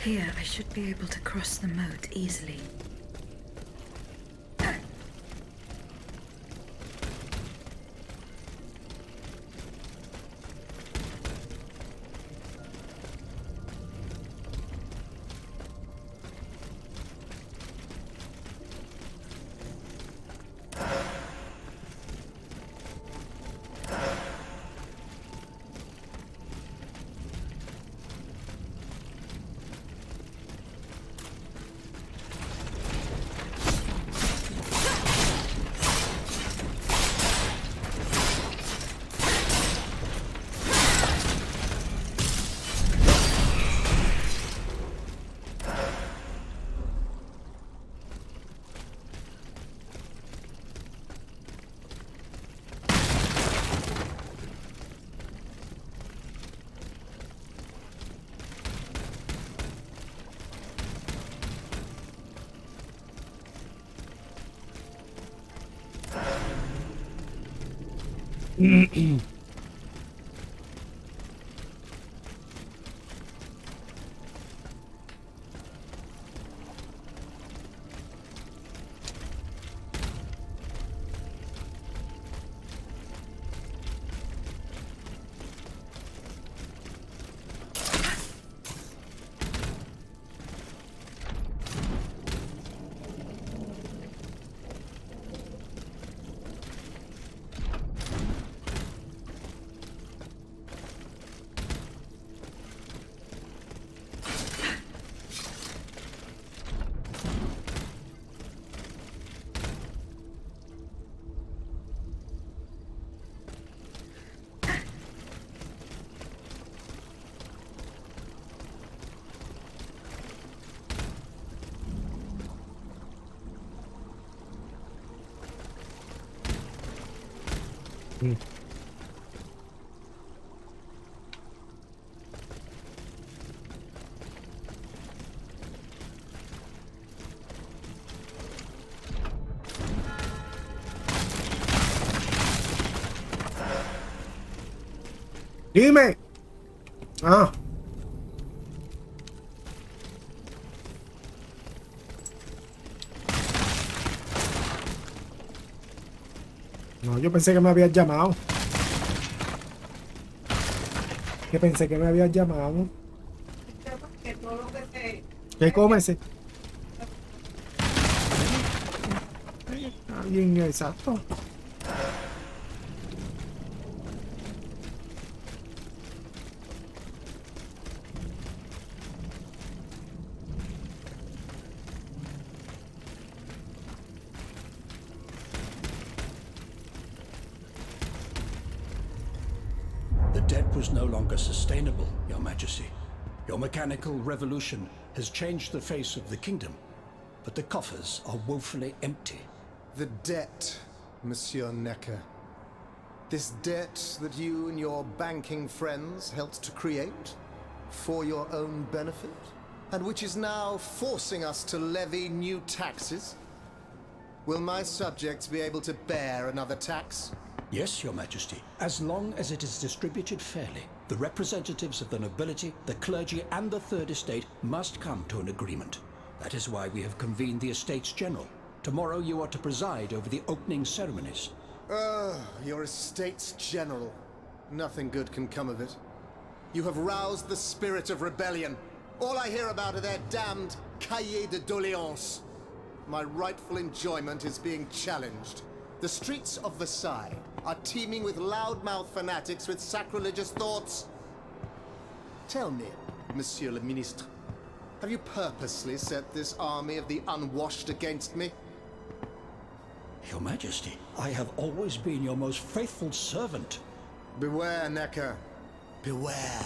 Here, I should be able to cross the moat easily. Dime. Ah. No, yo pensé que me habías llamado. Que pensé que me habías llamado. ¿Qué cómese? Ah, bien, exacto. The debt was no longer sustainable, Your Majesty. Your mechanical revolution has changed the face of the kingdom, but the coffers are woefully empty. The debt, Monsieur Necker. This debt that you and your banking friends helped to create for your own benefit, and which is now forcing us to levy new taxes. Will my subjects be able to bear another tax? Yes, Your Majesty, as long as it is distributed fairly. The representatives of the nobility, the clergy, and the Third Estate must come to an agreement. That is why we have convened the Estates General. Tomorrow you are to preside over the opening ceremonies. Your Estates General. Nothing good can come of it. You have roused the spirit of rebellion. All I hear about are their damned cahiers de doléances. My rightful enjoyment is being challenged. The streets of Versailles are teeming with loudmouth fanatics with sacrilegious thoughts. Tell me, Monsieur le Ministre, have you purposely set this army of the unwashed against me? Your Majesty, I have always been your most faithful servant. Beware, Necker. Beware.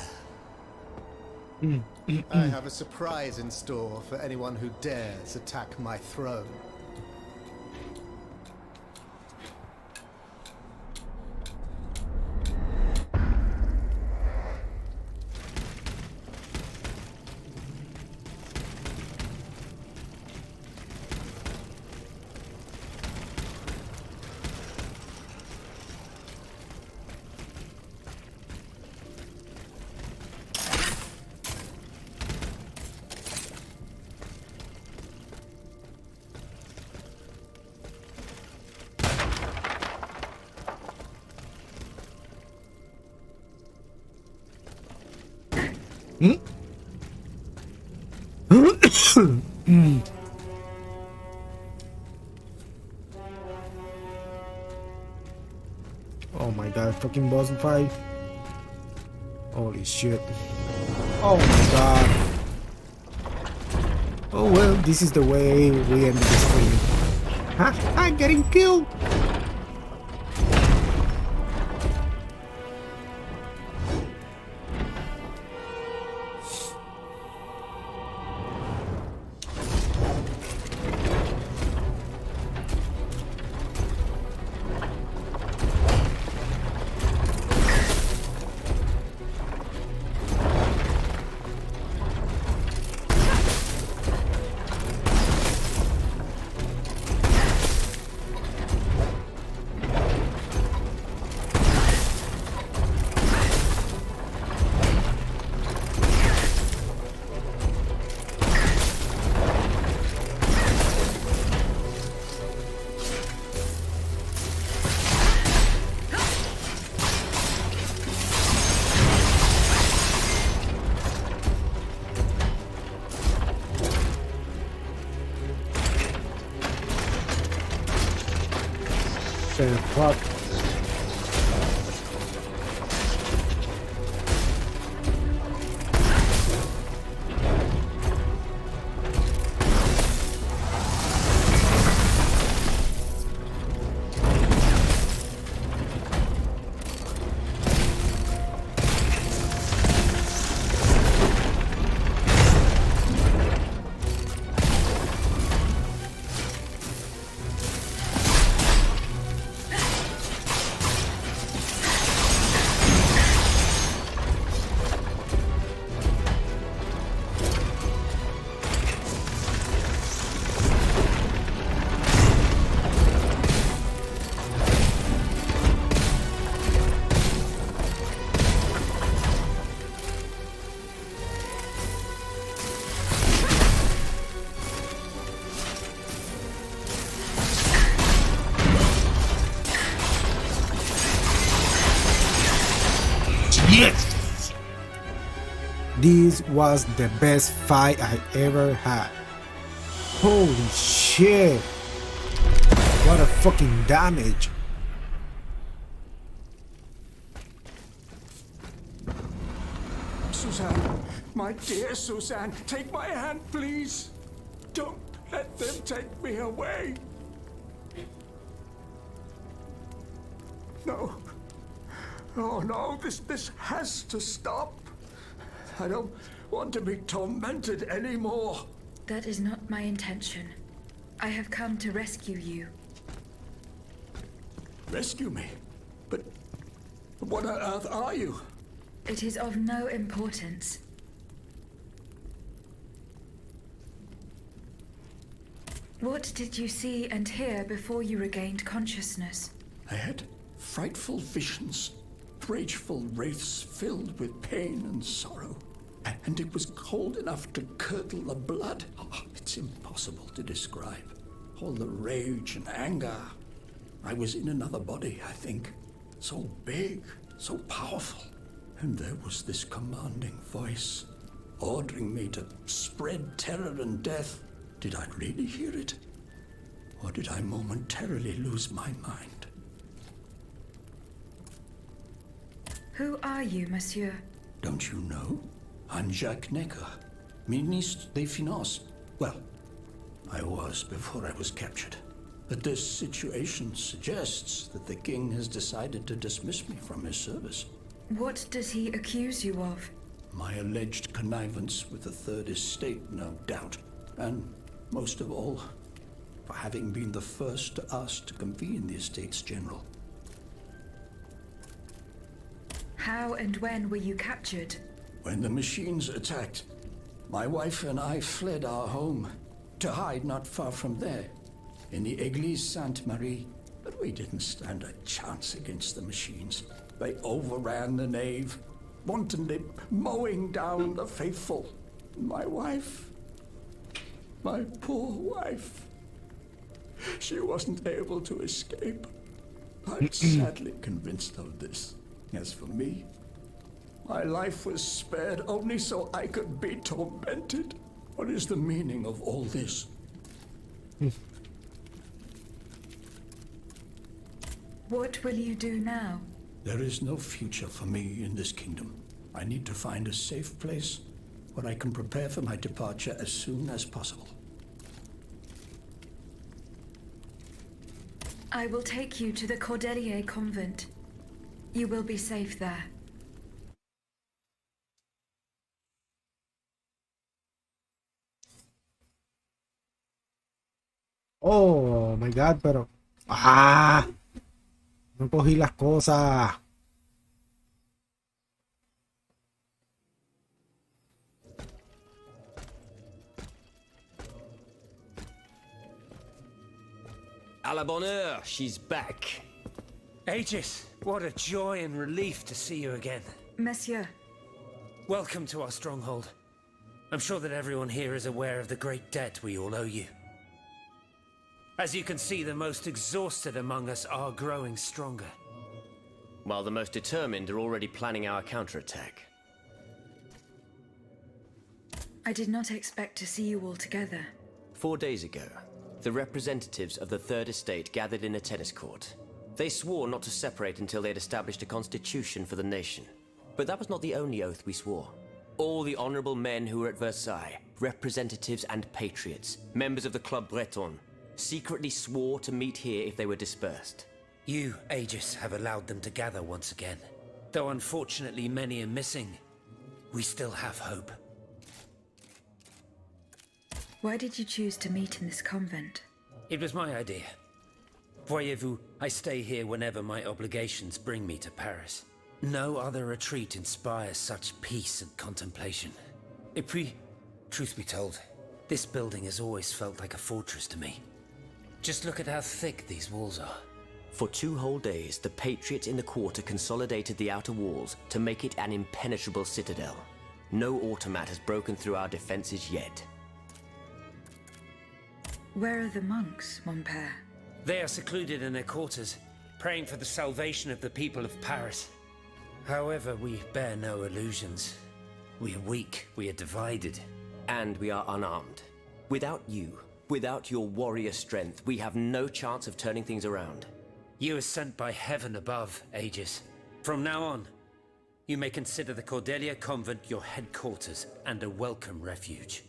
I have a surprise in store for anyone who dares attack my throne. Oh my god, fucking boss fight. Holy shit. Oh my god. Oh well, this is the way we end the stream. Huh? I'm getting killed! Fuck. Yes! This was the best fight I ever had. Holy shit! What a fucking damage! Suzanne, my dear Suzanne, take my hand, please. Don't let them take me away. No. Oh no, this has to stop. I don't want to be tormented anymore. That is not my intention. I have come to rescue you. Rescue me? But what on earth are you? It is of no importance. What did you see and hear before you regained consciousness? I had frightful visions, rageful wraiths filled with pain and sorrow. And it was cold enough to curdle the blood. Oh, it's impossible to describe. All the rage and anger. I was in another body, I think. So big, so powerful. And there was this commanding voice, ordering me to spread terror and death. Did I really hear it? Or did I momentarily lose my mind? Who are you, monsieur? Don't you know? I'm Jacques Necker, Ministre des Finances. Well, I was before I was captured. But this situation suggests that the king has decided to dismiss me from his service. What does he accuse you of? My alleged connivance with the Third Estate, no doubt. And, most of all, for having been the first to ask to convene the Estates General. How and when were you captured? When the machines attacked, my wife and I fled our home to hide not far from there, in the Église Sainte-Marie. But we didn't stand a chance against the machines. They overran the nave, wantonly mowing down the faithful. My wife, my poor wife, she wasn't able to escape. I'm sadly convinced of this. As for me, my life was spared only so I could be tormented. What is the meaning of all this? What will you do now? There is no future for me in this kingdom. I need to find a safe place where I can prepare for my departure as soon as possible. I will take you to the Cordelier convent. You will be safe there. Oh my god, pero... ¡Ah! No cogí las cosas. À la bonne heure, she's back. Aegis, what a joy and relief to see you again. Monsieur, Welcome to our stronghold. I'm sure that everyone here is aware of the great debt we all owe you. As you can see, the most exhausted among us are growing stronger. While the most determined are already planning our counterattack. I did not expect to see you all together. 4 days ago, the representatives of the Third Estate gathered in a tennis court. They swore not to separate until they had established a constitution for the nation. But that was not the only oath we swore. All the honorable men who were at Versailles, representatives and patriots, members of the Club Breton, secretly swore to meet here if they were dispersed. You, Aegis, have allowed them to gather once again. Though unfortunately many are missing, we still have hope. Why did you choose to meet in this convent? It was my idea. Voyez-vous, I stay here whenever my obligations bring me to Paris. No other retreat inspires such peace and contemplation. Et puis, truth be told, this building has always felt like a fortress to me. Just look at how thick these walls are. For 2 whole days, the patriots in the quarter consolidated the outer walls to make it an impenetrable citadel. No automat has broken through our defenses yet. Where are the monks, mon père? They are secluded in their quarters, praying for the salvation of the people of Paris. However, we bear no illusions. We are weak, we are divided. And we are unarmed. Without you, without your warrior strength, we have no chance of turning things around. You are sent by heaven above, Aegis. From now on, you may consider the Cordelia Convent your headquarters and a welcome refuge.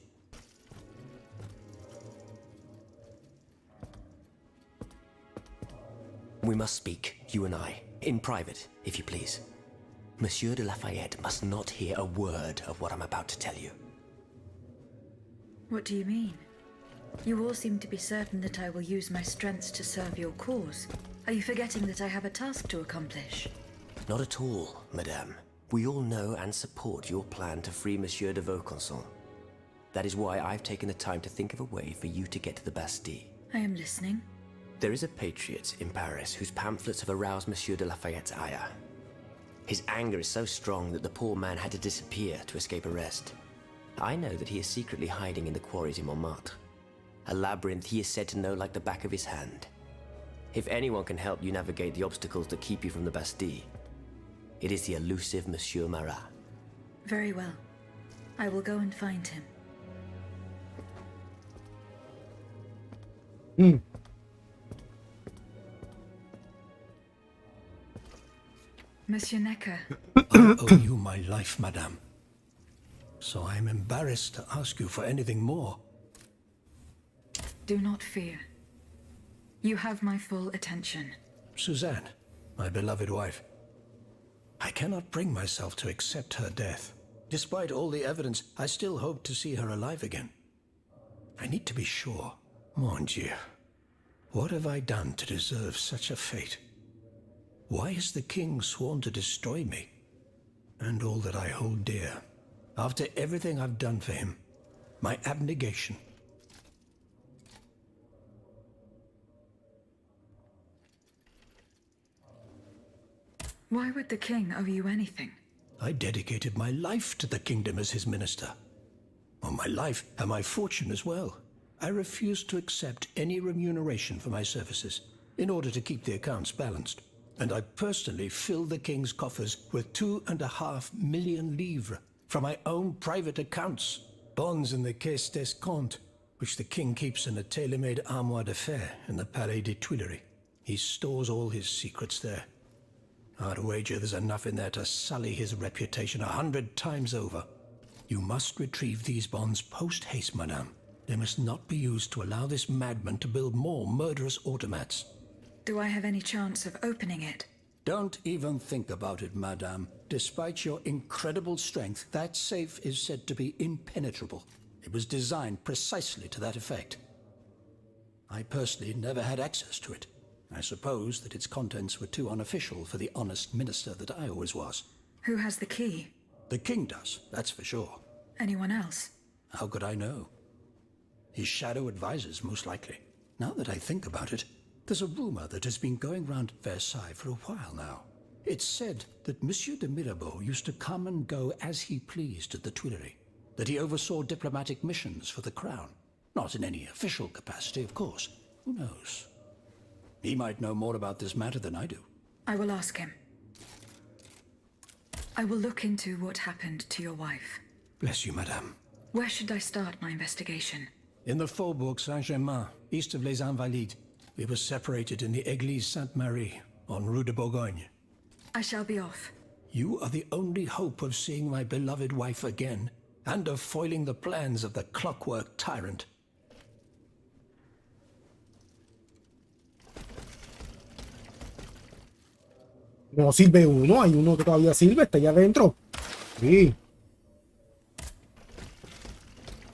We must speak, you and I, in private, if you please. Monsieur de Lafayette must not hear a word of what I'm about to tell you. What do you mean? You all seem to be certain that I will use my strengths to serve your cause. Are you forgetting that I have a task to accomplish? Not at all, madame. We all know and support your plan to free Monsieur de Vaucanson. That is why I've taken the time to think of a way for you to get to the Bastille. I am listening. There is a patriot in Paris whose pamphlets have aroused Monsieur de Lafayette's ire. His anger is so strong that the poor man had to disappear to escape arrest. I know that he is secretly hiding in the quarries in Montmartre. A labyrinth he is said to know like the back of his hand. If anyone can help you navigate the obstacles that keep you from the Bastille, it is the elusive Monsieur Marat. Very well. I will go and find him. Monsieur Necker. I owe you my life, madame. So I am embarrassed to ask you for anything more. Do not fear. You have my full attention. Suzanne, my beloved wife. I cannot bring myself to accept her death. Despite all the evidence, I still hope to see her alive again. I need to be sure. Mon Dieu. What have I done to deserve such a fate? Why has the king sworn to destroy me? And all that I hold dear. After everything I've done for him. My abnegation. Why would the king owe you anything? I dedicated my life to the kingdom as his minister. Well, my life and my fortune as well. I refuse to accept any remuneration for my services in order to keep the accounts balanced. And I personally filled the king's coffers with 2.5 million livres from my own private accounts. Bonds in the Caisse d'Escompte, which the king keeps in a tailor-made armoire de fer in the Palais des Tuileries. He stores all his secrets there. I'd wager there's enough in there to sully his reputation 100 times over. You must retrieve these bonds post-haste, madame. They must not be used to allow this madman to build more murderous automats. Do I have any chance of opening it? Don't even think about it, madame. Despite your incredible strength, that safe is said to be impenetrable. It was designed precisely to that effect. I personally never had access to it. I suppose that its contents were too unofficial for the honest minister that I always was. Who has the key? The king does, that's for sure. Anyone else? How could I know? His shadow advisors, most likely. Now that I think about it, there's a rumor that has been going round at Versailles for a while now. It's said that Monsieur de Mirabeau used to come and go as he pleased at the Tuileries, that he oversaw diplomatic missions for the crown. Not in any official capacity, of course. Who knows? He might know more about this matter than I do. I will ask him. I will look into what happened to your wife. Bless you, madame. Where should I start my investigation? In the Faubourg Saint-Germain, east of Les Invalides. We were separated in the Église Sainte-Marie, on Rue de Bourgogne. I shall be off. You are the only hope of seeing my beloved wife again, and of foiling the plans of the clockwork tyrant. No sirve uno, hay uno que todavía sirve, está allá adentro. Sí.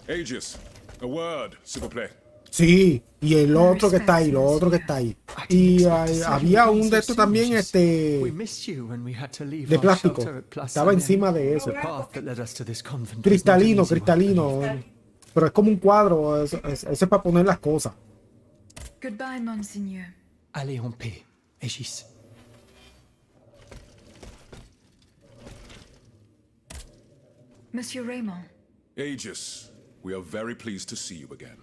Aegis, a word, s'il vous plaît. Sí, y el otro que está ahí, lo otro que está ahí. Y había un de estos también, de plástico. Estaba encima de eso. Cristalino, cristalino. Pero es como un cuadro, ese es para poner las cosas. Goodbye, Monseigneur. Allez en paix, Aegis. Monsieur Raymond. Aegis, we are very pleased to see you again.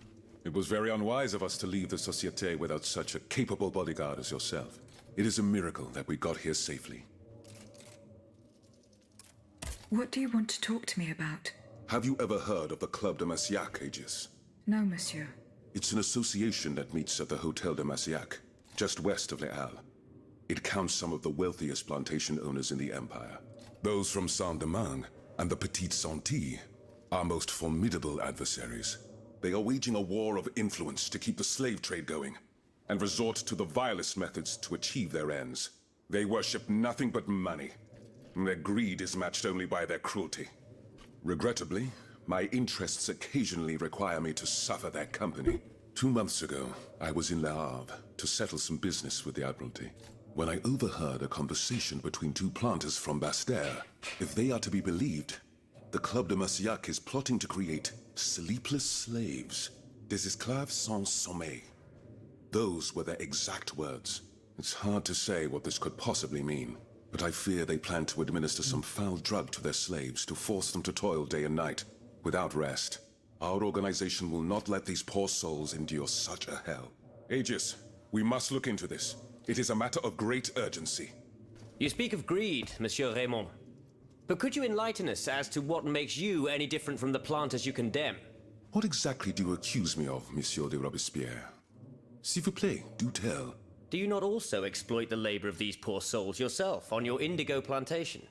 It was very unwise of us to leave the Société without such a capable bodyguard as yourself. It is a miracle that we got here safely. What do you want to talk to me about? Have you ever heard of the Club de Massiac, Aegis? No, monsieur. It's an association that meets at the Hotel de Massiac, just west of Les Halles. It counts some of the wealthiest plantation owners in the Empire. Those from Saint-Domingue and the Petite Santilles, our most formidable adversaries. They are waging a war of influence to keep the slave trade going, and resort to the vilest methods to achieve their ends. They worship nothing but money. Their greed is matched only by their cruelty. Regrettably, my interests occasionally require me to suffer their company. 2 months ago, I was in Le Havre to settle some business with the Admiralty, when I overheard a conversation between 2 planters from Basse-Terre. If they are to be believed, the Club de Massiac is plotting to create sleepless slaves, des esclaves sans sommeil. Those were their exact words. It's hard to say what this could possibly mean, but I fear they plan to administer some foul drug to their slaves to force them to toil day and night, without rest. Our organization will not let these poor souls endure such a hell. Aegis, we must look into this. It is a matter of great urgency. You speak of greed, Monsieur Raymond. But could you enlighten us as to what makes you any different from the planters you condemn? What exactly do you accuse me of, Monsieur de Robespierre? S'il vous plaît, do tell. Do you not also exploit the labor of these poor souls yourself on your indigo plantation?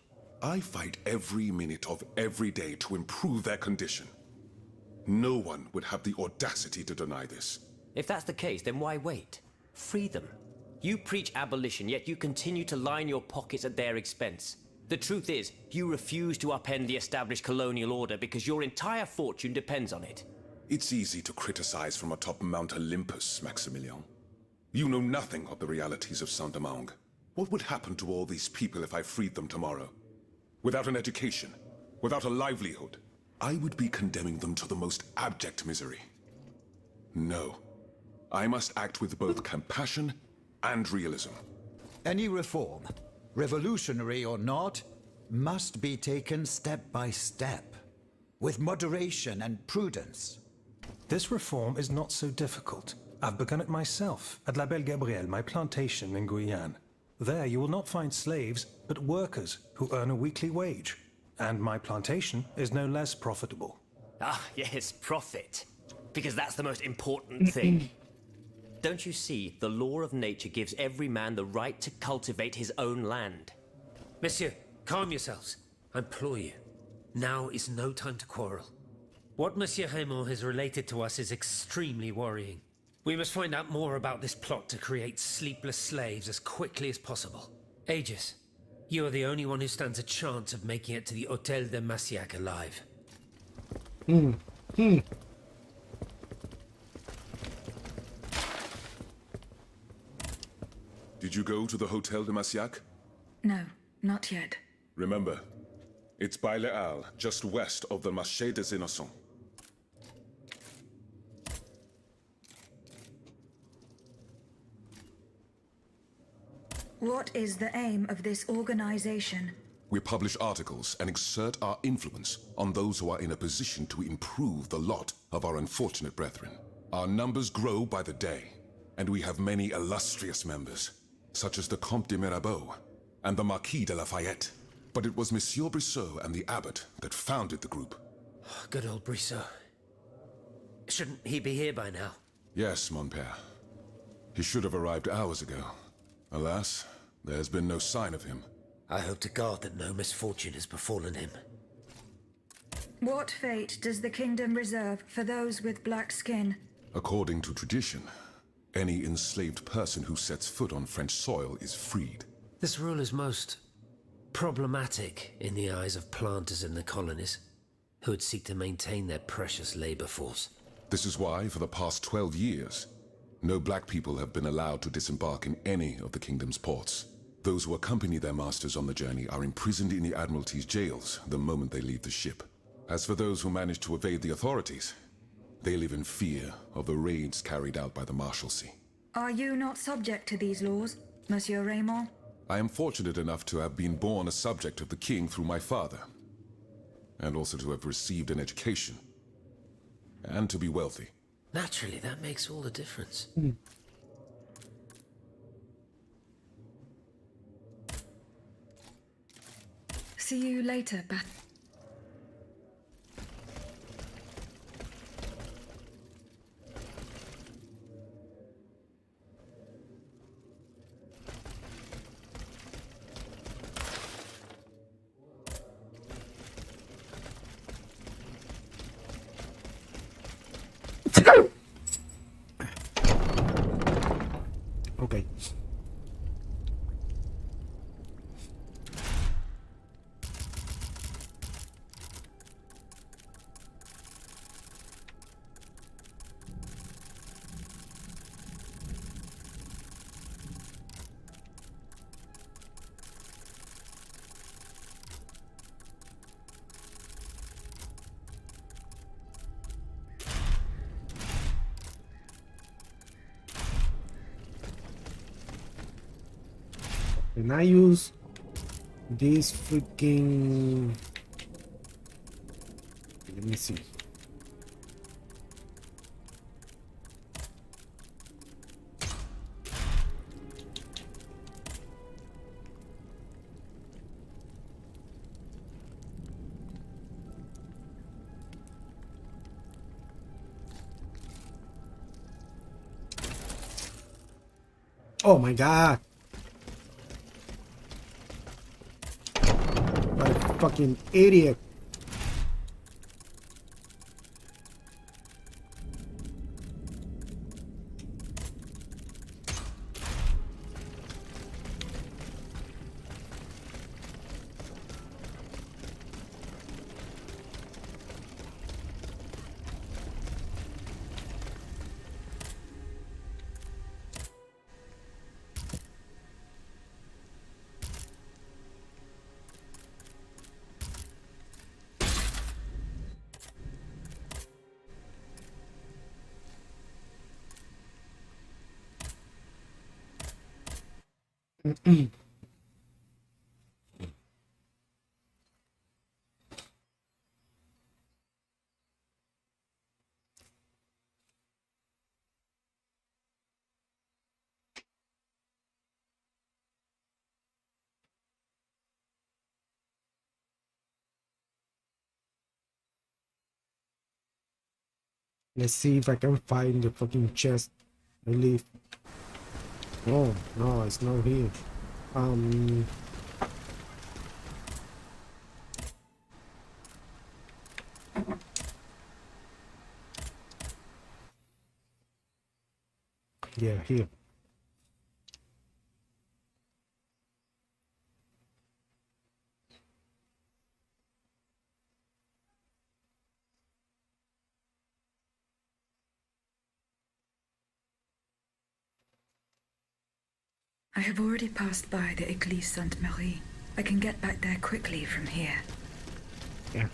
I fight every minute of every day to improve their condition. No one would have the audacity to deny this. If that's the case, then why wait? Free them. You preach abolition, yet you continue to line your pockets at their expense. The truth is, you refuse to upend the established colonial order because your entire fortune depends on it. It's easy to criticize from atop Mount Olympus, Maximilian. You know nothing of the realities of Saint-Domingue. What would happen to all these people if I freed them tomorrow? Without an education, without a livelihood, I would be condemning them to the most abject misery. No. I must act with both compassion and realism. Any reform, revolutionary or not, must be taken step by step, with moderation and prudence. This reform is not so difficult. I've begun it myself at La Belle Gabrielle, my plantation in Guyane. There you will not find slaves, but workers who earn a weekly wage. And my plantation is no less profitable. Ah, yes, profit. Because that's the most important thing. Don't you see, the law of nature gives every man the right to cultivate his own land. Monsieur, calm yourselves. I implore you. Now is no time to quarrel. What Monsieur Raymond has related to us is extremely worrying. We must find out more about this plot to create sleepless slaves as quickly as possible. Aegis, you are the only one who stands a chance of making it to the Hôtel de Massiac alive. Did you go to the Hotel de Massiac? No, not yet. Remember, it's by Les Halles, just west of the Marché des Innocents. What is the aim of this organization? We publish articles and exert our influence on those who are in a position to improve the lot of our unfortunate brethren. Our numbers grow by the day, and we have many illustrious members, such as the Comte de Mirabeau and the Marquis de Lafayette. But it was Monsieur Brissot and the abbot that founded the group. Good old Brissot. Shouldn't he be here by now? Yes, mon père. He should have arrived hours ago. Alas, there has been no sign of him. I hope to God that no misfortune has befallen him. What fate does the kingdom reserve for those with black skin? According to tradition, any enslaved person who sets foot on French soil is freed. This rule is most problematic in the eyes of planters in the colonies, who would seek to maintain their precious labor force. This is why, for the past 12 years, no black people have been allowed to disembark in any of the kingdom's ports. Those who accompany their masters on the journey are imprisoned in the Admiralty's jails the moment they leave the ship. As for those who manage to evade the authorities, they live in fear of the raids carried out by the Marshalsea. Are you not subject to these laws, Monsieur Raymond? I am fortunate enough to have been born a subject of the king through my father, and also to have received an education, and to be wealthy. Naturally, that makes all the difference. See you later, Can I use this freaking... Let me see. Oh my god! What a fucking idiot! Let's see if I can find the fucking chest. I leave. Oh no, it's not here. Yeah, here. I have already passed by the Église Sainte-Marie. I can get back there quickly from here. Yeah.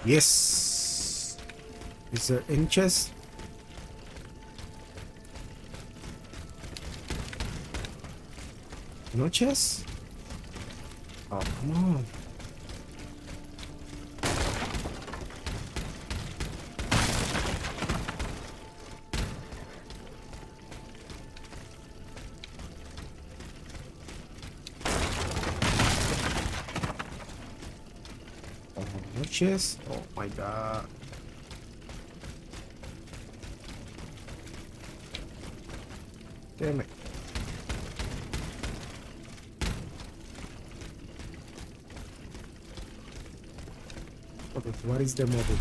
Yes. Is there any chest? No chest? Oh, come on. No chest? Oh my god. Damn it. Okay, what is the model?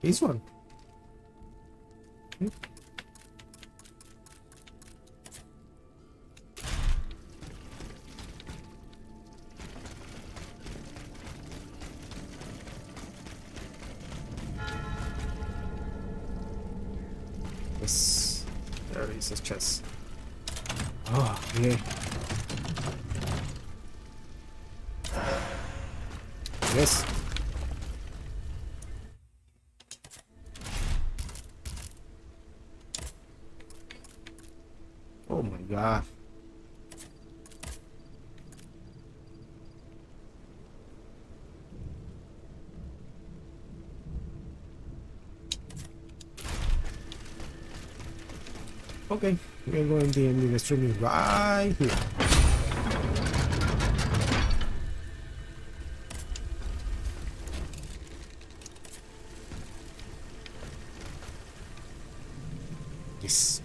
This one. Okay. Yes, there is a chest. Oh, yeah. Yes. Oh my god. Okay, we're going to end the streaming right here. Yes.